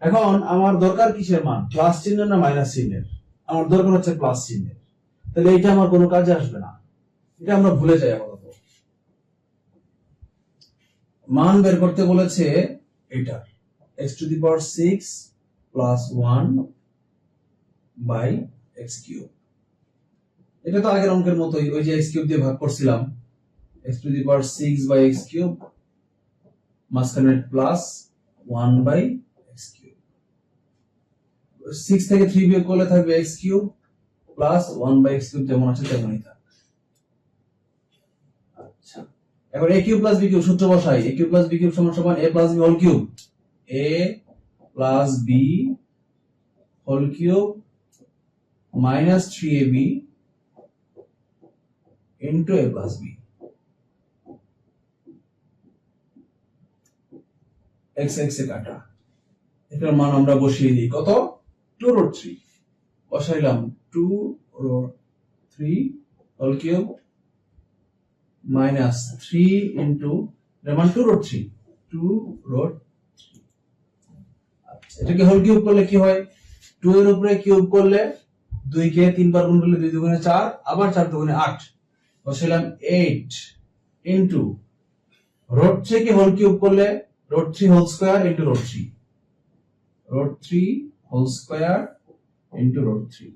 এখন আমার দরকার কিসের মান, প্লাস চিহ্ন না মাইনাস চিহ্নের? আমার দরকার হচ্ছে প্লাস চিহ্নের। তাহলে এটা আমার কোনো কাজে আসবে না, এটা আমরা ভুলে যাই আপাতত। মান বের করতে বলেছে এটা x⁶ প্লাস 1 বাই x³ এটা তো আগের অঙ্কের মতোই, ওই যে x³ দিয়ে ভাগ করছিলাম, x⁶ বাই x³ মাঝখানে প্লাস 1 বাই x³ 6 থেকে 3 বিয়োগ করলে থাকবে x³ প্লাস 1 বাই x³ যেমন আছে তেমনই থাকবে। আচ্ছা, এবার a³ প্লাস b³ সূত্র বসাই। a³ প্লাস b³ সমান সমান a plus b whole cube, a plus b whole cube minus 3ab into a plus b। x x এ কাটা, এটার মান আমরা বসিয়ে দিই কত, 2√3 বসাইলাম, 2√3 হোল কিউব মাইনাস 3 ইন্টু এর মান 2√3 আচ্ছা, এটাকে হোল কিউব করলে কি হয়, 2 এর উপরে কিউব করলে 2 কে 3 বার গুণ করলে 2 দুগুণে 4, আবার 4 দুগুণে 8, বসাইলাম 8 ইন্টু √3 কে হোল কিউব করলে √3 whole square into √3 whole square into √3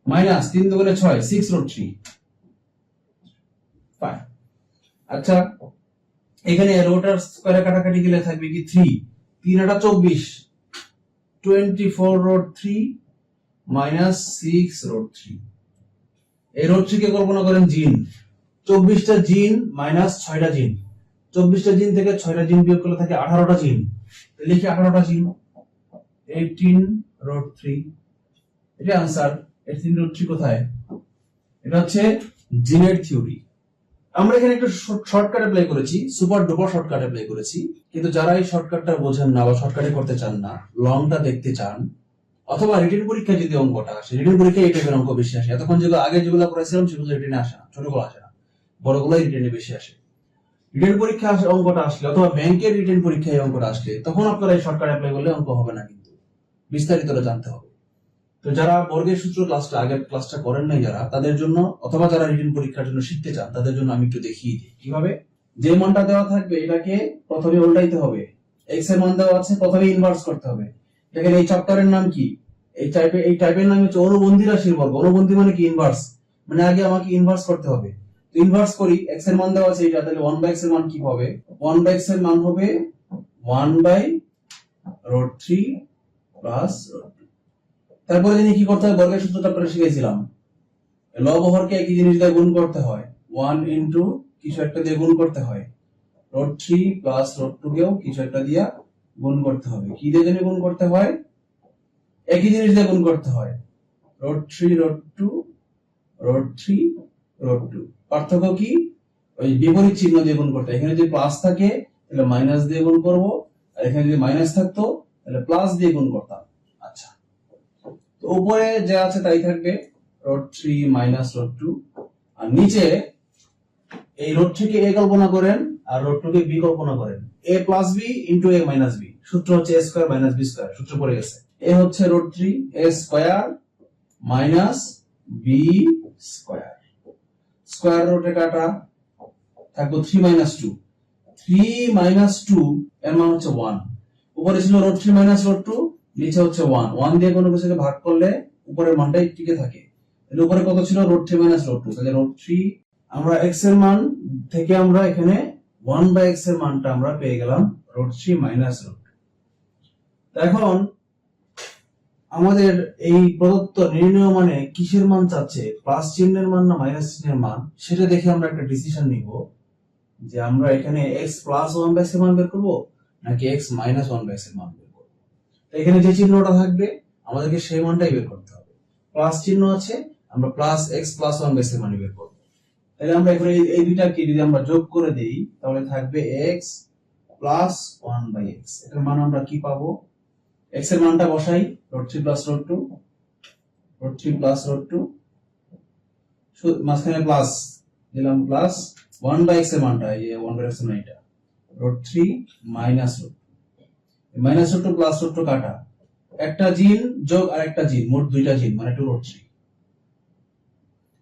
minus 3 দুগুণে 6, 6√3 ফাইন। আচ্ছা, এখানে রোটার স্কয়ারে কাটাকাটি গেলে থাকবে কি 3 3 8 24 24√3 মাইনাস 6√3। এই √3 কে কল্পনা করেন জিন, 24টা জিন মাইনাস 6টা জিন, 24টা জিন থেকে 6টা জিন বিয়োগ করলে থাকে 18টা জিন, লিখি 18টা জিন 18√3। এটা आंसर। 18√3 কোথায়, এটা হচ্ছে জিনের থিওরি। আমরা এখানে একটা শর্টকাট অ্যাপ্লাই করেছি, সুপার ডুপার শর্টকাট অ্যাপ্লাই করেছি, কিন্তু যারা এই শর্টকাটটা বোঝেন না বা শর্টকাটে করতে চান না, লংটা দেখতে চান, অথবা রিটেন পরীক্ষায় যদি অঙ্কটা আসে, রিটেন পরীক্ষায় এই টাইপের অঙ্ক বেশি আসে। এতক্ষণ যেগুলো আগে যেগুলো করেছিলাম সেগুলো রিটেনে আসে না, ছোটগুলো আসে না, বড়গুলোই রিটেনে বেশি আসে। রিটেন পরীক্ষা অঙ্কটা আসলে অথবা ব্যাংকের রিটেন পরীক্ষায় অঙ্কটা আসলে তখন আপনারা এই শর্টকাট অ্যাপ্লাই করলে অঙ্ক হবে না, কিন্তু বিস্তারিতটা জানতে হবে। তো যারা বর্গের সূত্র ক্লাসটা আগের ক্লাসটা করেন নাই যারা, তাদের জন্য, অথবা যারা রিটেন পরীক্ষার জন্য শিখতে চান তাদের জন্য আমি একটু দেখিয়ে দিই কিভাবে। যে মানটা দেওয়া থাকবে এটাকে প্রথমে উল্টাইতে হবে, x এর মান দেওয়া আছে প্রথমে ইনভার্স করতে হবে। দেখেন এই চ্যাপ্টারের নাম কি, এই টাইপের নাম হচ্ছে অনুবন্ধী রাশির বর্গ। অনুবন্ধী মানে কি, ইনভার্স, মানে আগে আমাকে ইনভার্স করতে হবে। তো ইনভার্স করি, x এর মান দেওয়া আছে এটা, তাহলে 1/x এর মান কি হবে, 1/x এর মান হবে 1/√3 প্লাস। তারপরে জানি কি করতে হয়, বর্গের সূত্রটা আপনারা শিখেছিলাম, লব হরকে একই জিনিস দিয়ে গুণ করতে হয়, 1 ইনটু কিছু একটা দিয়ে গুণ করতে হয়, √3 প্লাস √2 কেও কিছু একটা দিয়ে গুণ করতে হবে। কি দিয়ে জানি গুণ করতে হয়, একই জিনিস দিয়ে গুণ করতে হয়, √3 √2 পার্থক্য কি, ওই বিপরীত চিহ্ন দিয়ে গুণ করতে হয়। এখানে যদি প্লাস থাকে তাহলে মাইনাস দিয়ে গুণ করব, আর এখানে যদি মাইনাস থাকতো তাহলে প্লাস দিয়ে গুণ করতাম। আচ্ছা, তো উপরে যা আছে তাই থাকবে, √3 মাইনাস √2, আর নিচে এই √3 কে a কল্পনা করেন আর √2 কে b কল্পনা করেন, a plus b into a minus b, সূত্র হচ্ছে a square minus b square, সূত্র পড়ে গেছে। a হচ্ছে √3 a square minus b square, square রুটে কাটা থাকবে 3 মাইনাস 2, 3 মাইনাস 2 এর মান হচ্ছে 1। উপরে ছিল √3 মাইনাস √2, নিচে হচ্ছে 1, 1 দিয়ে কোনো কিছুকে ভাগ করলে উপরের মানটাই টিকে থাকে। তাহলে উপরে কত ছিল, √3 মাইনাস √2, তাহলে √3 আমরা x এর মান থেকে আমরা এখানে 1/x এর মানটা আমরা পেয়ে গেলাম √3 মাইনাস √2। এখন আমাদের এই প্রদত্ত নির্ণয় মানে কিসের মান চাচ্ছে, প্লাস চিহ্নের মান না মাইনাস চিহ্নের মান, সেটা দেখে আমরা একটা ডিসিশন নিব যে আমরা এখানে x প্লাস 1/x এর মান বের করব নাকি x মাইনাস 1/x এর মান বের করব। এখানে যে চিহ্নটা থাকবে আমাদেরকে সেই মানটাই বের করতে হবে। প্লাস চিহ্ন আছে, আমরা প্লাস x প্লাস 1/x এর মান বের করব। তাহলে আমরা এখানে এই দুইটাকে যদি আমরা যোগ করে দেই তাহলে থাকবে x প্লাস 1/x। এটার মান আমরা কি পাবো, x এর মানটা বসাই, √3 প্লাস √2 মাঝখানে প্লাস দিলাম, প্লাস 1/x এর মানটা, এই 1/x এর মান এটা √3 minus √2, minus root two plus root two কাটা, একটা জিন যোগ আর একটা জিন, মোট দুইটা জিন, মানে 2√3।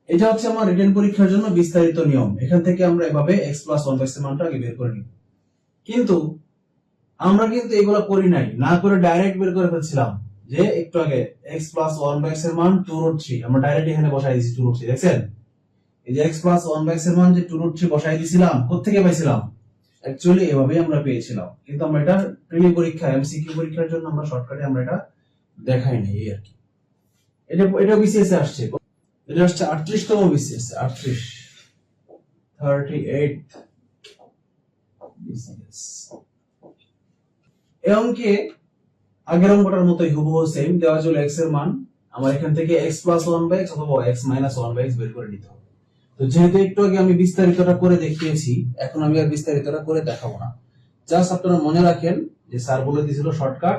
এটা হচ্ছে আমার রিটেন পরীক্ষার জন্য বিস্তারিত নিয়ম। এখান থেকে আমরা এভাবে x প্লাস 1/x এর মানটা আগে বের করে নিব। কিন্তু আমরা কিন্তু এগুলো করি নাই, না করে ডাইরেক্ট বের করে ফেলছিলাম। যে একটু আগে x প্লাস 1/x এর মান 2√3, আমরা ডাইরেক্ট এখানে বসাই দিয়েছি 2√3। দেখছেন, এই যে x প্লাস 1/x এর মান যে 2√3 বসাই দিয়েছিলাম, কোত্থেকে পাইছিলাম? অ্যাকচুয়ালি এভাবেই আমরা পেয়েছিলাম, কিন্তু আমরা এটা প্রিলি পরীক্ষা এমসিকিউ পরীক্ষার জন্য আমরা শর্টকাটে আমরা এটা দেখাই নাই এই আর কি। এটা বিসিএস এ আসছে, এটা হচ্ছে 38তম বিসিএস, 38 বিসিএস। এই অঙ্কে আগের অঙ্কটার মতোই হুবহু সেম দেওয়া ছিল x এর মান, আমার এখান থেকে x প্লাস 1/x অথবা x মাইনাস 1/x বের করে নিতে হবে। তো যেহেতু একটু আগে আমি বিস্তারিতটা করে দেখিয়েছি, এখন আমি আর বিস্তারিতটা করে দেখাবো না। জাস্ট আপনারা মনে রাখেন যে স্যার বলে দিয়েছিল শর্টকাট,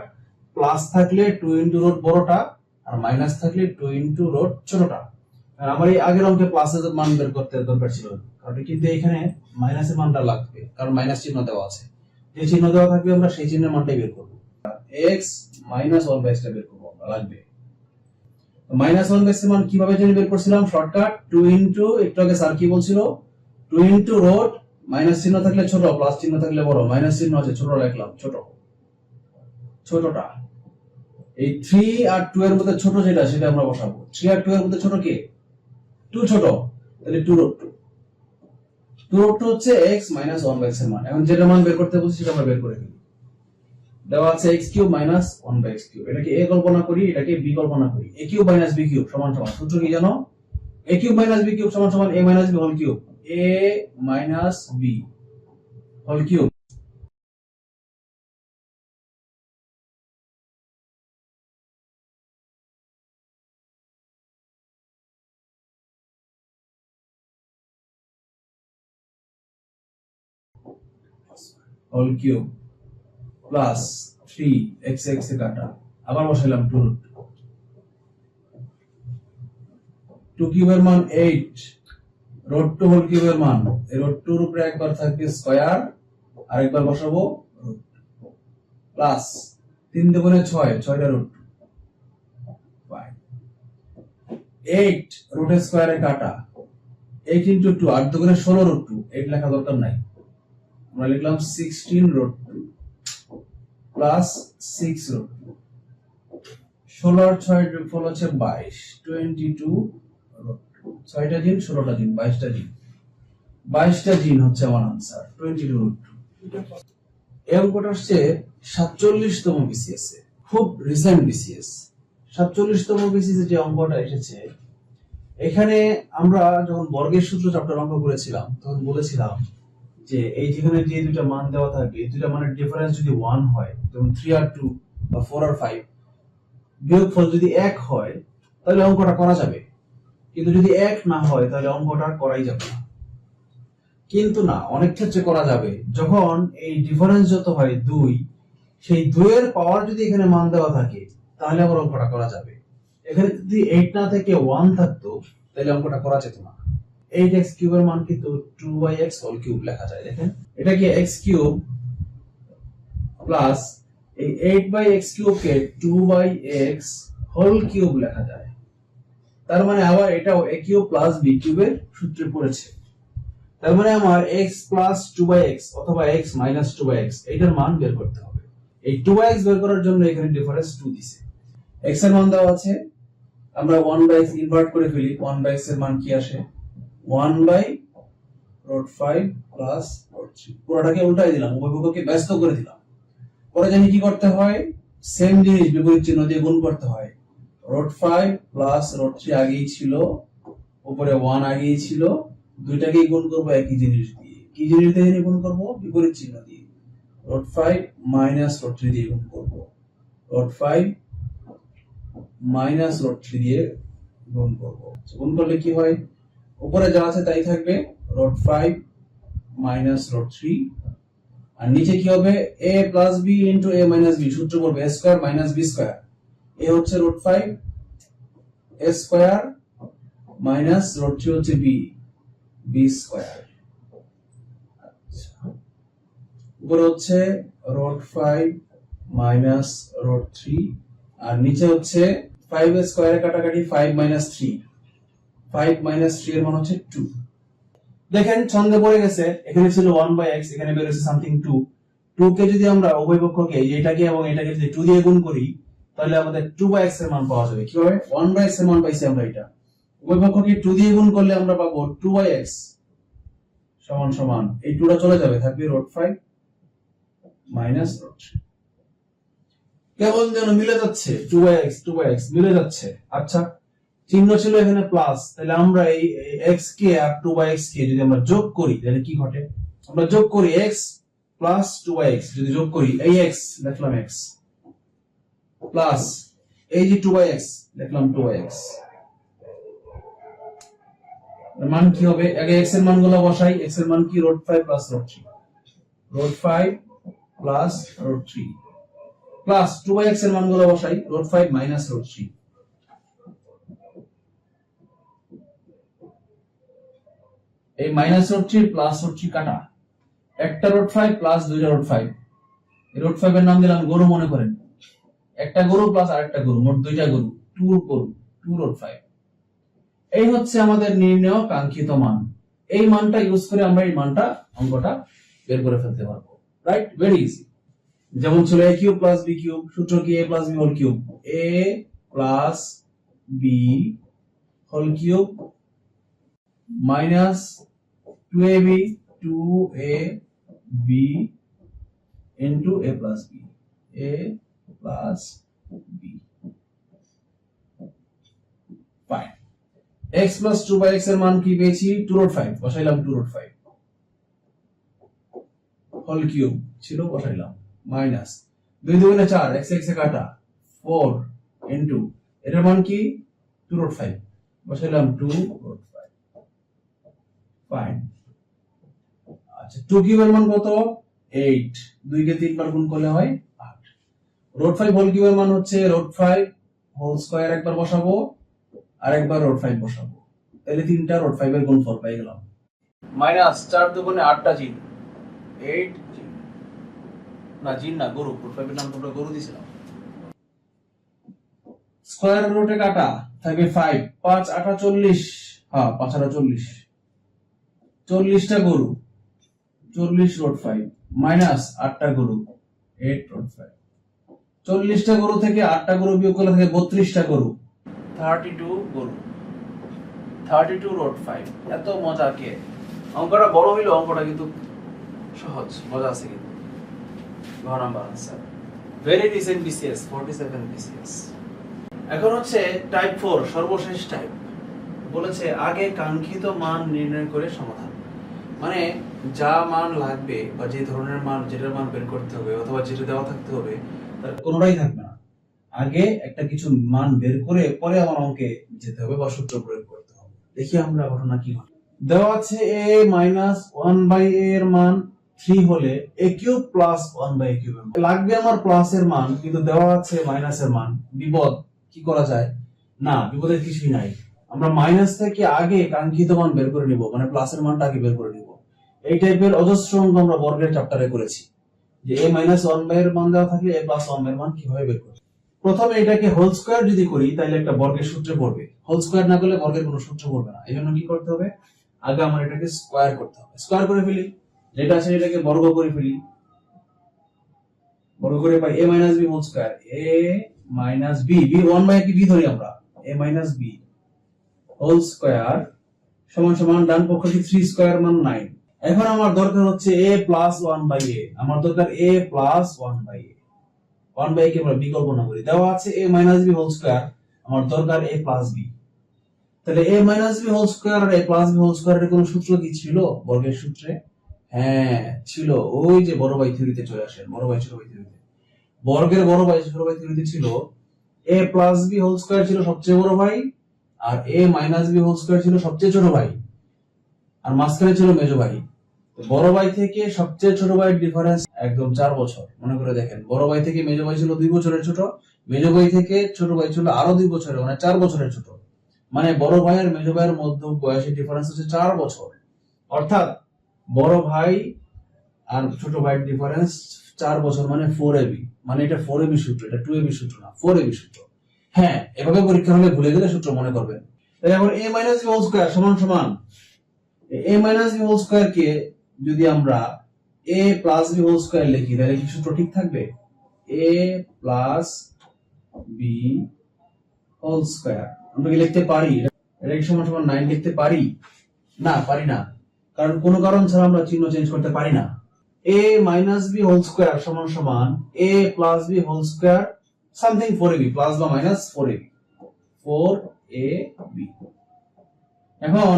প্লাস থাকলে 2 ইনটু রুট বড়টা আর মাইনাস থাকলে 2 ইনটু রুট ছোটটা। আর আমার এই আগের অঙ্কে প্লাসের মান বের করতে দরকার ছিল, কারণ কিন্তু এখানে মাইনাসের মানটা লাগবে, কারণ মাইনাস চিহ্ন দেওয়া আছে। যে চিহ্ন দেওয়া থাকবে আমরা সেই চিহ্নের মানটাই বের করব। x মাইনাস 1/x টা বের করব লাগবে। মাইনাস 1/x এর মান কিভাবে জানি বের করছিলাম? শর্টকাট 2 ইনটু, একটু আগে স্যার কি বলছিল, 2 ইনটু রুট, মাইনাস চিহ্ন থাকলে ছোট, প্লাস চিহ্ন থাকলে বড়, মাইনাস চিহ্ন আছে ছোট লিখলাম, ছোটটা। এই 3 আর 2 এর মধ্যে ছোট যেটা সেটা আমরা বসাবো। 3 আর 2 এর মধ্যে ছোট কে? 2 ছোট, তাহলে 2√2। 2√2 হচ্ছে x মাইনাস 1/x এর মান। এখন যেটা মান বের করতে বলছি সেটা আমরা বের করে ফেলি। দেওয়া আছে x cube minus 1/x cube. এটাকে a কল্পনা করি, এটাকে b কল্পনা করি। a cube minus b cube সমান সমান, সূত্র কি জানো? a cube minus b cube সমান সমান a minus b whole cube. a minus b whole cube whole cube plus 3 x এ কাটা, আবার বসাইলাম 2 কিউবের মান 8, রুট 2 হোল কিউবের মান, এই রুট 2 এর উপরে একবার থাকবে স্কয়ার, আর একবার বসাবো রুট, প্লাস 3 দুগুণে 6, 6টা রুট 5, 8 রুট স্কয়ারে কাটা, 8 ইনটু 2, 8 দুগুণে 16 রুট 2, 8 লেখা দরকার নাই, আমরা লিখলাম 16 রুট 2 প্লাস 6 রুট 2, 16 আর 6 যোগফল হচ্ছে 22, 22 রুট 6টা জিন, 16টা জিন, 22টা জিন, 22টা জিন হচ্ছে আমার আনসার, 22 রুট 2। এই অঙ্কটা আসছে 47তম বিসিএস এ, খুব রিসেন্ট বিসিএস। 47তম বিসিএস এ যে অঙ্কটা এসেছে, এখানে আমরা যখন বর্গের সূত্র চ্যাপ্টার অঙ্ক করেছিলাম তখন বলেছিলাম যে এই যেখানে যে দুটো মান দেওয়া থাকবে, এই দুটো মানের ডিফারেন্স যদি 1 হয়, যেমন 3 আর 2 বা 4 আর 5, বিয়োগফল যদি 1 হয় তাহলে অঙ্কটা করা যাবে, কিন্তু যদি 1 না হয় তাহলে অঙ্কটা করাই যাবে না। কিন্তু না, অনেক ক্ষেত্রে করা যাবে। যখন এই ডিফারেন্স যত হয় 2, সেই 2 এর পাওয়ার যদি এখানে মান দেওয়া থাকে তাহলে আবার অঙ্কটা করা যাবে। এখানে যদি 8 না থেকে 1 থাকতো তাহলে অঙ্কটা করা যেত না। 8x কিউবের মান কিন্তু 2x হোল কিউব লেখা যায়, দেখেন এটা কি x কিউব প্লাস এই 8x কিউব কে 2x হোল কিউব লেখা যায়। তার মানে আবার এটাও a কিউব প্লাস b কিউবের সূত্রে পড়েছে। তার মানে আমার x প্লাস 2x অথবা x মাইনাস 2x এটার মান বের করতে হবে। এই 2x বের করার জন্য এখানে ডিফারেন্স 2 দিছে। x এর মান দেওয়া আছে, আমরা 1/x ইনভার্ট করে ফেলি। 1/x এর মান কি আসে? 1/√5 প্লাস √3, পুরোটাকে উল্টাই দিলাম, উভয়পক্ষকে ব্যস্ত করে দিলাম। পরে জানি কি করতে হয়? সেম জিনিস বিপরীত চিহ্ন দিয়ে গুণ করতে হয়। √5 প্লাস √3 আগেই ছিল, উপরে 1 আগেই ছিল, দুইটাকেই গুণ করব একই জিনিস দিয়ে। কি জিনিস দিয়ে গুণ করব? বিপরীত চিহ্ন দিয়ে। √5 মাইনাস √3 দিয়ে গুণ করব। √5 মাইনাস √3 দিয়ে গুণ করব। গুণ করলে কি হয়? উপরে যা আছে তাই থাকবে, √5 মাইনাস √3, আর নিচে কি হবে? a plus b into a minus b, সূত্র পড়বে a square minus b square. a হচ্ছে √5, a স্কয়ার মাইনাস √3 হচ্ছে b, b স্কয়ার। আচ্ছা, উপরে হচ্ছে √5 মাইনাস রুট 3 আর নিচে হচ্ছে 5 এর স্কয়ারে কাটাকাটি 5 মাইনাস 3 5 মাইনাস 3 এর মান হচ্ছে 2। দেখেন ছন্দে পড়ে গেছে, এখানে ছিল 1/x, এখানে বের হচ্ছে সামথিং 2। 2 কে যদি আমরা উভয় পক্ষকে এটাকে এবং এটাকে যদি 2 দিয়ে গুণ করি তাহলে আমাদের 2/x এর মান পাওয়া যাবে। কিভাবে? 1/x এর মান পাইছি আমরা, এটা উভয় পক্ষকে 2 দিয়ে গুণ করলে আমরা পাবো 2/x সমান সমান এই 2টা চলে যাবে, থাকবে √5 মাইনাস √3। কেবল যেন মিলে যাচ্ছে 2/x মিলে যাচ্ছে। আচ্ছা, চিহ্ন ছিল এখানে প্লাস, তাহলে আমরা এই x কে আর 2/x কে যদি আমরা যোগ করি তাহলে কি ঘটে? আমরা যোগ করি x প্লাস 2/x, যদি যোগ করি এই x লিখলাম x প্লাস এই যে 2/x লিখলাম 2/x, এর মান কি হবে? আগে x এর মানগুলো বসাই। x এর মান কি? √5 প্লাস √3, √5 প্লাস √3 প্লাস 2/x এর মানগুলো বসাই, √5 মাইনাস √3। এই মাইনাস √3 প্লাস √3 কাটা, একটা √5 প্লাস দুইটা √5, এই √5 এর নাম দিলাম গরু মনে করেন, একটা গরু প্লাস আরেকটা গরু, মোট দুইটা গরু, 2 গরু, 2 √5। এই হচ্ছে আমাদের নির্ণয় কাঙ্ক্ষিত মান। এই মানটা ইউজ করে আমরা এই মানটা অঙ্কটা বের করে ফেলতে পারবো, রাইট? Very easy. যেমন ছিল a cube plus b cube, সূত্র কি? a plus b whole cube, a plus b whole cube minus 2ab 2ab into a plus b, a plus b। Fine. x plus 2/x এর মান কি পেয়েছি? 2/5, বসাইলাম 2/5 হোল কিউব ছিল, বসাইলাম মাইনাস 2 2 4, x x এ কাটা 4 into এটার মান কি? 2/5, বসাইলাম 2/5। ফাইন। আচ্ছা, 2 কিউবের মান কত? 8, 2 কে 3 বার গুণ করলে হয় 8। √5 হোল কিউবের মান হচ্ছে √5 হোল স্কয়ার, একবার বসাবো আর একবার √5 বসাবো, তাহলে তিনটা √5 এর গুণফল পেয়ে গেলাম। মাইনাস 4 দুগুণে 8টা জিন, 8 জিন না, জিন না, গরু। √5 এর নাম তোমরা গরু দিছিলাম। স্কয়ার রুটে কাটা থাকবে 5, 5 8 40, হ্যাঁ 5 8 40, 40টা গরু, 40 √5 মাইনাস 8টা গরু, 8 √5। 40টা গরু থেকে 8টা গরু বিয়োগ করলে থাকে 32টা গরু, 32 গরু, 32 √5। এত মজা কে? অঙ্কটা বড় হইলো, অঙ্কটা কিন্তু সহজ, মজা আছে কিন্তু। ঘ number answer very recent BCS 47 BCS. এখন হচ্ছে টাইপ 4, সর্বশেষ টাইপ। বলেছে আগে কাঙ্ক্ষিত মান নির্ণয় করে সমাধান। মানে যা মান লাগবে বা যে ধরনের মান, যেটার মান বের করতে হবে অথবা যেটা দেওয়া থাকতে হবে, তার কোনোটাই থাকবে না। আগে একটা কিছু মান বের করে পরে আমার অঙ্কে যেতে হবে বা সূত্র প্রয়োগ করতে হবে। দেখি আমরা ঘটনা কি হয়। দেওয়া আছে a মাইনাস 1/a এর মান 3 হলে a cube plus 1/a cube এর মান লাগবে। আমার প্লাস এর মান, কিন্তু দেওয়া আছে মাইনাস এর মান। বিপদ, কি করা যায়? না, বিপদের কিছুই নাই। আমরা মাইনাস থেকে আগে কাঙ্ক্ষিত মান বের করে নিব, মানে প্লাস এর মানটা আগে বের করে নিব। এই টাইপের অজস্র অঙ্ক আমরা বর্গের চ্যাপ্টারে করেছি, যে a মাইনাস 1/a এর মান দেওয়া থাকলে a প্লাস 1/a এর মান কিভাবে বের করব। প্রথমে এটাকে হোল স্কয়ার যদি করি তাহলে একটা বর্গের সূত্রে পড়বে, হোল স্কয়ার না করলে বর্গের কোনো সূত্র পড়বে না। এজন্য কি করতে হবে? আগে আমার এটাকে স্কয়ার করতে হবে। স্কয়ার করে ফেলি, যেটা আছে এটাকে বর্গ করে ফেলি, বর্গ করে পাই a minus b whole square, a minus b, b 1/a কি b ধরি আমরা, a minus b whole square সমান সমান ডান পক্ষটি 3 স্কয়ার মান 9। এখন আমার দরকার হচ্ছে a প্লাস 1/a, আমার দরকার a প্লাস 1/a। 1/a কে আমরা বিকল্প না করি, দেওয়া আছে a minus b whole square, আমার দরকার a প্লাস b। তাহলে a minus b whole square আর a প্লাস b হোল স্কয়ারের কোনো সূত্র কি ছিল বর্গের সূত্রে? হ্যাঁ ছিল, ওই যে বড় ভাই থিওরিতে চলে আসেন, বড় ভাই ছোট ভাই থিওরিতে। বর্গের বড় ভাই ছোট ভাই থিওরিতে ছিল a plus b whole square ছিল সবচেয়ে বড় ভাই, আর a minus b whole square ছিল সবচেয়ে ছোট ভাই, আর মাঝখানে ছিল মেজো ভাই। বড় ভাই থেকে সবচেয়ে ছোট ভাইয়ের ডিফারেন্স একদম 4 বছর। মনে করে দেখেন, বড় ভাই থেকে মেজো ভাই ছিল 2 বছরের ছোট, মেজো ভাই থেকে ছোট ভাই ছিল আরো 2 বছরের, মানে 4 বছরের ছোট। মানে বড় ভাই আর মেজো ভাইয়ের মধ্যে বয়সের ডিফারেন্স হচ্ছে 4 বছর। অর্থাৎ বড় ভাই আর ছোট ভাইয়ের ডিফারেন্স 4 বছর মানে 4ab, মানে এটা 4ab সূত্র, এটা 2ab সূত্র না, 4ab সূত্র। হ্যাঁ, এভাবে পরীক্ষা হলে ভুলে গেলে সূত্র মনে করবেন। তাহলে এখন a minus b whole square সমান সমান a minus b whole square কে যদি আমরা a plus b whole square লিখি তাহলে কি সূত্র ঠিক থাকবে? a plus b whole square আমরা কি লিখতে পারি? এটা কি সমান সমান 9 লিখতে পারি? না, পারি না, কারণ কোনো কারণ ছাড়া আমরা চিহ্ন চেঞ্জ করতে পারি না। a minus b whole square সমান সমান a plus b whole square something 4ab, plus বা মাইনাস 4ab, 4ab। এখন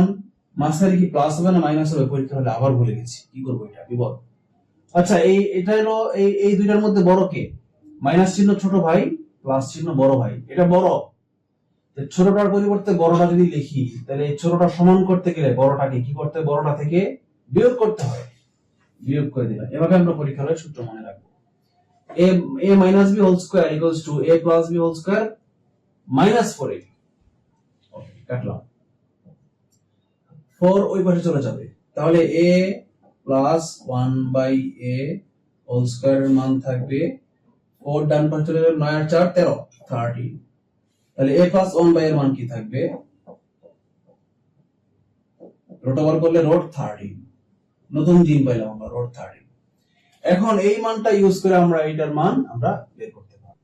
মাঝখানে কি প্লাস হবে না মাইনাস হবে পরীক্ষা হলে আবার ভুলে গেছি, কি করবো? এটা বিপদ। আচ্ছা, এটা হলো এই দুইটার মধ্যে বড় কে? মাইনাস চিহ্ন ছোট ভাই, প্লাস চিহ্ন বড় ভাই, এটা বড়। ছোটটার পরিবর্তে বড়টা যদি লিখি তাহলে এই ছোটটা সমান করতে গেলে বড়টাকে কি করতে হয়? বড়টা থেকে বিয়োগ করতে হয়, বিয়োগ করে দিলাম। এভাবে আমরা পরীক্ষা হলে সূত্র মনে রাখবো। a minus b whole square equals to a plus b whole square minus 4ab। ওকে, কাটলাম। 4 ওই পাশে চলে যাবে, তাহলে a plus 1 by a whole square এর মান থাকবে 4, ডান পাশে চলে যাবে, 9 আর 4 13, 13। তাহলে a plus 1 by এর মান কি থাকবে? রুট ওভার করলে রুট 13, নতুন দিন পাইলাম আমরা, রুট 13। এখন এই মানটা ইউজ করে আমরা এটার মান আমরা বের করতে পারব।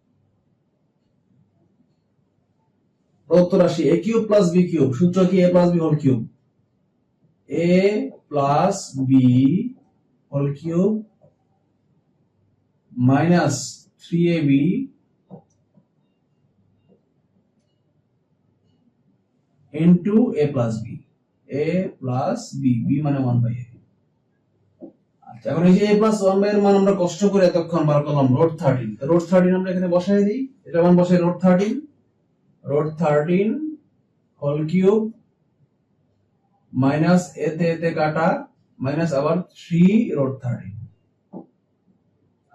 প্রদত্ত রাশি a cube plus b cube, সূত্র কি? a plus b whole cube, a plus b whole cube minus 3ab into a plus b, a plus b, b মানে 1 বাই a। আচ্ছা, এখন এই যে a প্লাস 1 বাই এর মান আমরা কষ্ট করে এতক্ষণ বার করলাম রুট 13, তো রুট 13 আমরা এখানে বসাই দেই, এটা মান বসাই রুট 13 হোল কিউব মাইনাস এতে কাটা মাইনাস আবার 3 রুট 13।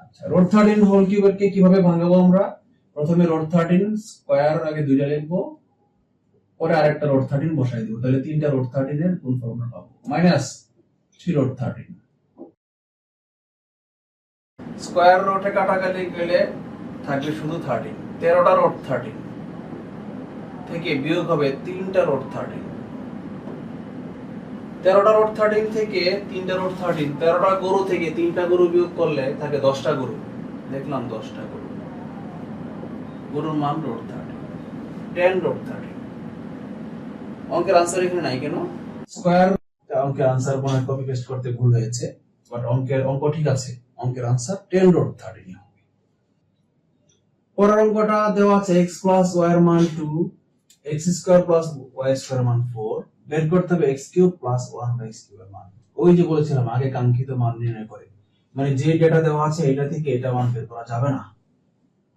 আচ্ছা, রুট 13 হোল কিউবের কে কিভাবে ভাঙাবো আমরা? প্রথমে রুট 13 স্কয়ার আগে দুইটা লিখবো, পরে আরেকটা রুট 13 বসাই দেব, তাহলে তিনটা রুট 13 এর গুণ ফর্মুলা পাবো, মাইনাস 3 রুট 13। স্কয়ার রুটে কাটা গেলে থাকবে শুধু 13, 13টা রুট 13 থেকে বিয়োগ হবে 3টা রুট 13, 13টা রুট 13 থেকে 3টা রুট 13, 13টা গরু থেকে 3টা গরু বিয়োগ করলে থাকে 10টা গরু, দেখলাম 10টা গরু, গরুর মান রুট 13, 10 রুট 13। অঙ্কের আনসার এখানে নাই কেন? স্কয়ার অঙ্কের আনসার মনে কপি পেস্ট করতে ভুল হয়েছে, বাট অঙ্ক ঠিক আছে, অঙ্কের আনসার 10 রুট 13 হবে। পরের অঙ্কটা দেওয়া আছে x প্লাস y এর মান 2, x square plus y square এর মান 4, বের করতে হবে x cube plus 1 by x cube এর মান। ওই যে বলেছিলাম আগে কাঙ্ক্ষিত মান নির্ণয় করে, মানে যে ডেটা দেওয়া আছে এটা থেকে এটা মান বের করা যাবে না,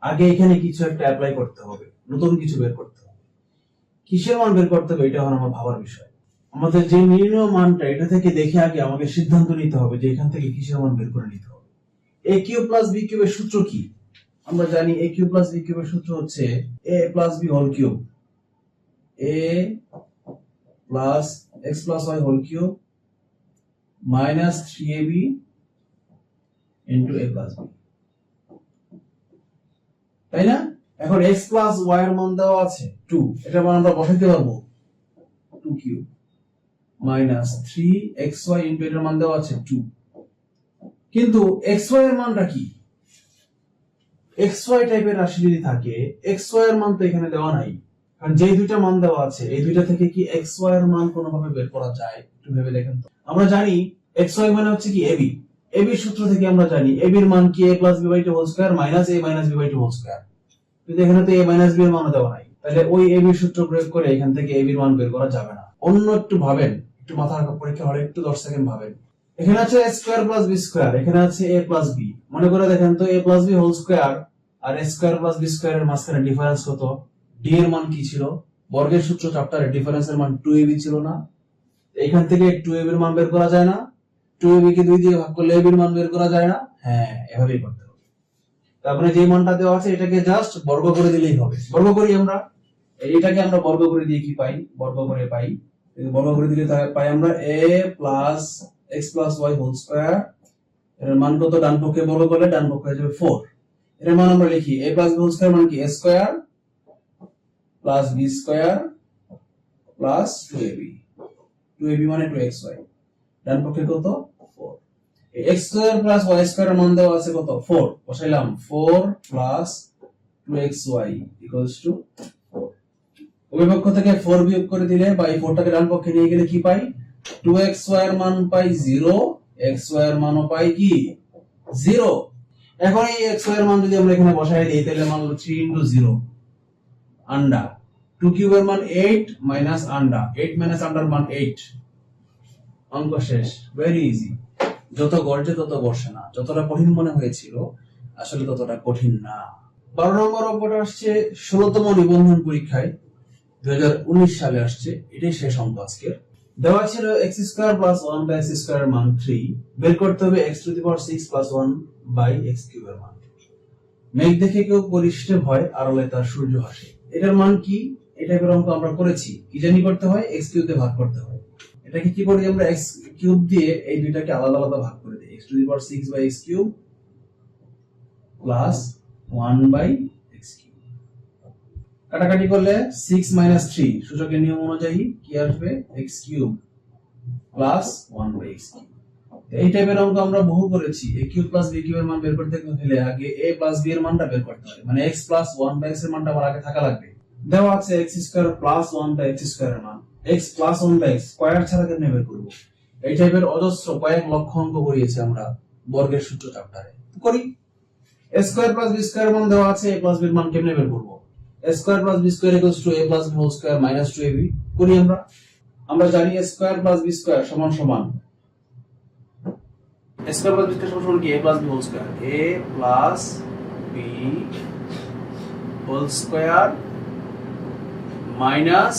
আগে এখানে কিছু একটা অ্যাপ্লাই করতে হবে, নতুন কিছু বের করতে হবে। কিসের মান বের করতে হবে এটা এখন আমার ভাবার বিষয়। আমাদের যে নির্ণয় মানটা এটা থেকে দেখে আগে আমাকে সিদ্ধান্ত নিতে হবে যে এখান থেকে কিসের মান বের করে নিতে হবে। a কিউব প্লাস b কিউবের সূত্র কি? আমরা জানি a কিউব প্লাস b কিউবের সূত্র হচ্ছে a plus b whole cube, a plus x plus y whole cube minus 3ab into a plus b, তাই না? এখন x প্লাস y এর মান দেওয়া আছে 2, এটা মান আমরা বসাইতে পারবো 2 কিউব মাইনাস 3xy ইনটু এটার মান দেওয়া আছে 2, কিন্তু xy এর মানটা কি? xy টাইপের রাশি যদি থাকে xy এর মান তো এখানে দেওয়া নাই, কারণ যে দুইটা মান দেওয়া আছে এই দুইটা থেকে কি xy এর মান কোনোভাবে বের করা যায়? একটু ভেবে দেখেন তো। আমরা জানি xy মানে হচ্ছে কি ab, ab এর সূত্র থেকে আমরা জানি ab এর মান কি a plus b by 2 whole square minus a minus b by 2 whole square, কিন্তু এখানে তো a মাইনাস b এর মান দেওয়া নাই, তাহলে ওই ab এর সূত্র প্রয়োগ করে এখান থেকে ab এর মান বের করা যাবে না। অন্য একটু ভাবেন, একটু মাথা পরীক্ষা হলে একটু 10 সেকেন্ড ভাবেন। এখানে আছে a square plus b square, এখানে আছে a প্লাস b, মনে করে দেখেন তো a plus b whole square আর a square plus b square এর মাঝখানে ডিফারেন্স কত? d এর মান কি ছিল? বর্গের সূত্র চ্যাপ্টারে ডিফারেন্সের মান 2ab ছিল না? এখান থেকে 2ab এর মান বের করা যায় না? 2ab কে 2 দিয়ে ভাগ করলে ab এর মান বের করা যায় না? হ্যাঁ, এভাবেই করতে হবে। তারপরে যে মানটা দেওয়া আছে এটাকে জাস্ট বর্গ করে দিলেই হবে। বর্গ করি আমরা, এটাকে আমরা বর্গ করে দিয়ে কি পাই? বর্গ করে পাই, বর্গ করে দিলে পাই আমরা a plus x plus y whole square এর মান কত? ডান পক্ষে বর্গ করলে ডান পক্ষে হয়ে যাবে 4। এর মান আমরা লিখি a plus b whole square মানে কি a square plus b square plus 2ab। 2ab মানে 2xy। ডান পক্ষে কত? 4। এই x square plus y square এর মান দেওয়া আছে কত? 4। বসাইলাম 4 প্লাস 2xy ইকুয়ালস টু 4। উভয় পক্ষ থেকে 4 বিয়োগ করে দিলে বা এই 4টাকে ডান পক্ষে নিয়ে গেলে কি পাই? 2xy এর মান পাই 0, xy এর মানও পাই কি 0। এখন এই xy এর মান যদি আমরা এখানে বসাই দেই তাহলে মান হলো 3 * 0 আন্ডার 2 কিউব এর মান 8 মাইনাস আন্ডার 8 মাইনাস আন্ডার মান 8। অঙ্ক শেষ। Very easy. যত গর্জে তত বর্ষে না। যতটা কঠিন মনে হয়েছিল আসলে ততটা কঠিন না। 12 নম্বর অঙ্কটা আসছে 16তম নিবন্ধন পরীক্ষায় 2019 সালে আসছে। এটাই শেষ অঙ্ক আজকের। দেওয়া ছিল x square plus 1 by x square এর মান 3। বের করতে হবে x to the power 6 plus 1 by x cube এর মান। মেঘ দেখে কেউ পরিষ্ঠে ভয় আড়ালে তার সূর্য হাসে। এটার মান কি? এটা এর অঙ্ক আমরা করেছি। কি জানি করতে হয়? x কিউব দিয়ে ভাগ করতে হয়। এটাকে কি করি আমরা? x কিউব দিয়ে এই দুইটাকে আলাদা আলাদা ভাগ করে দেই। x to the power 6 by x cube plus 1 by x cube. কাটাকাটি করলে 6 মাইনাস 3 সূচকের নিয়ম অনুযায়ী কি আসবে? x cube plus 1 by x cube. এই টাইপের অঙ্ক আমরা বহু করেছি। a cube plus b cube এর মান বের করতে হলে আগে a প্লাস b এর মানটা বের করতে হয়। মানে x প্লাস 1 বাই x এর মানটা আমার আগে থাকা লাগবে। দেওয়া আছে x square plus 1 by x square এর মান। x plus 1 by x square ছাড়া কেমনে বের করব? এই টাইপের অজস্র কয়েক লক্ষ অঙ্ক করিয়েছি আমরা বর্গের সূত্র চ্যাপ্টারে। করি। a square plus b square এর মান দেওয়া আছে, a প্লাস b এর মান কেমনে বের করব? a square plus b square equals to a plus b whole square minus 2ab। করি আমরা জানি a square plus b square সমান সমান a square plus b square সমান কি? a plus b whole square. a plus b whole square minus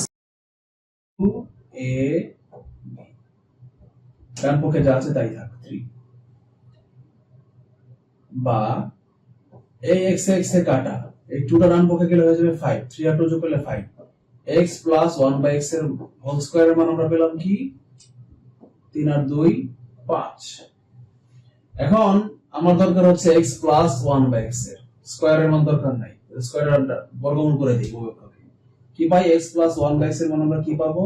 2a ডান পক্ষে যা আছে তাই থাক 3 বা এই x x এ কাটা এই 2টা ডান পক্ষে গেলে হয়ে যাবে 5 3 আর 2 যোগ করলে 5 x প্লাস 1 বাই x এর হোল স্কয়ার এর মান আমরা পেলাম কি 3 আর 2 5। এখন আমার দরকার হচ্ছে x প্লাস 1 বাই x এর স্কয়ার এর মান দরকার নাই, স্কয়ার এর বর্গমূল করে দেই। কি পাই? x প্লাস 1 বাই x এর মান আমরা কি পাবো?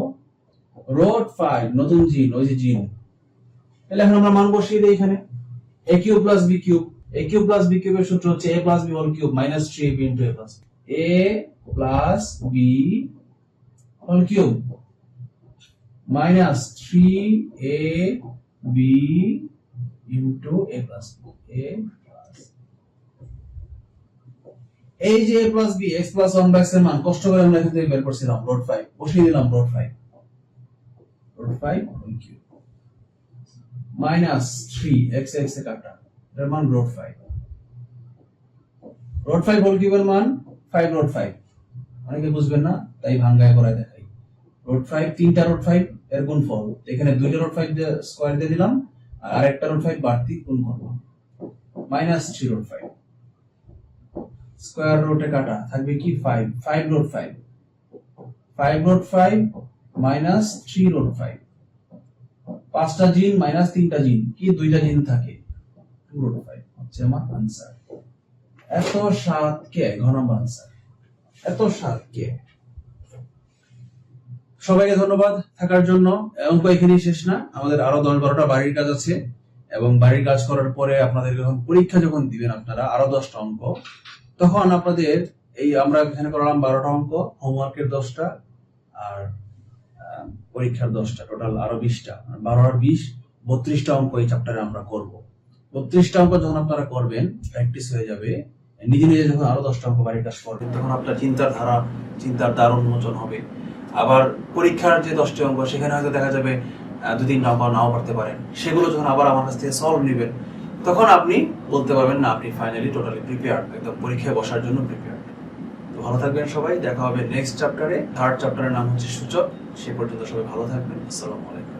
রুট 5 নতুন জিন, ওই যে জিন। তাহলে এখন আমরা মান বসিয়ে দেই এখানে। a cube plus b cube, a cube plus b কিউবের সূত্র হচ্ছে a plus b whole cube minus 3ab into a plus b whole cube minus 3ab into a plus এই যে a plus b x plus 1 by x এর মান কষ্ট করে আমরা এখান থেকে বের করছিলাম রুট 5 বসিয়ে দিলাম root 5 whole cube minus 3 x x এ কাটা এর মান রুট 5 হোল কিউবের মান 5 রুট 5। অনেকে বুঝবেন না তাই ভাঙায় করায় দেখাই। রুট 5 তিনটা রুট 5 এর গুণফল, এখানে দুইটা রুট 5 দিয়ে স্কয়ার দিয়ে দিলাম আর আরেকটা রুট 5 বাড়তি গুণ করব মাইনাস 3 রুট 5 স্কয়ার রুটে কাটা থাকবে কি 5 রুট 5 মাইনাস 3 রুট 5 পাঁচটা জিন মাইনাস তিনটা জিন কি দুইটা জিন থাকে 2 রুট 5 হচ্ছে আমার आंसर। এত 7 কে ঘন आंसर, এত 7 কে। সবাইকে ধন্যবাদ থাকার জন্য। অঙ্ক এখানেই শেষ না, আমাদের আরো 10-12টা বাড়ির কাজ আছে এবং বাড়ির কাজ করার পরে আপনাদের যখন পরীক্ষা যখন দিবেন আপনারা আরো 10টা অঙ্ক, তখন আপনাদের এই আমরা এখানে করলাম 12টা অঙ্ক, হোমওয়ার্কের 10টা আর পরীক্ষার 10টা, টোটাল আরো 20টা, 12 আর 20 32টা অঙ্ক এই চ্যাপ্টারে আমরা করব। 32টা অঙ্ক যখন আপনারা করবেন প্র্যাকটিস হয়ে যাবে, নিজে নিজে যখন আরো 10টা অঙ্ক বাড়ির কাজ করবেন তখন আপনার চিন্তার দ্বার উন্মোচন হবে। আবার পরীক্ষার যে 10টি অঙ্ক সেখানে হয়তো দেখা যাবে 2-3টা অঙ্ক নাও পারতে পারেন, সেগুলো যখন আবার আমার কাছ থেকে সলভ নেবেন তখন আপনি বলতে পারবেন না আপনি ফাইনালি টোটালি প্রিপেয়ার্ড, একদম পরীক্ষায় বসার জন্য প্রিপেয়ার্ড। তো ভালো থাকবেন সবাই, দেখা হবে নেক্সট চ্যাপ্টারে। 3rd চ্যাপ্টারের নাম হচ্ছে সূচক। সে পর্যন্ত সবাই ভালো থাকবেন। আসসালামু আলাইকুম।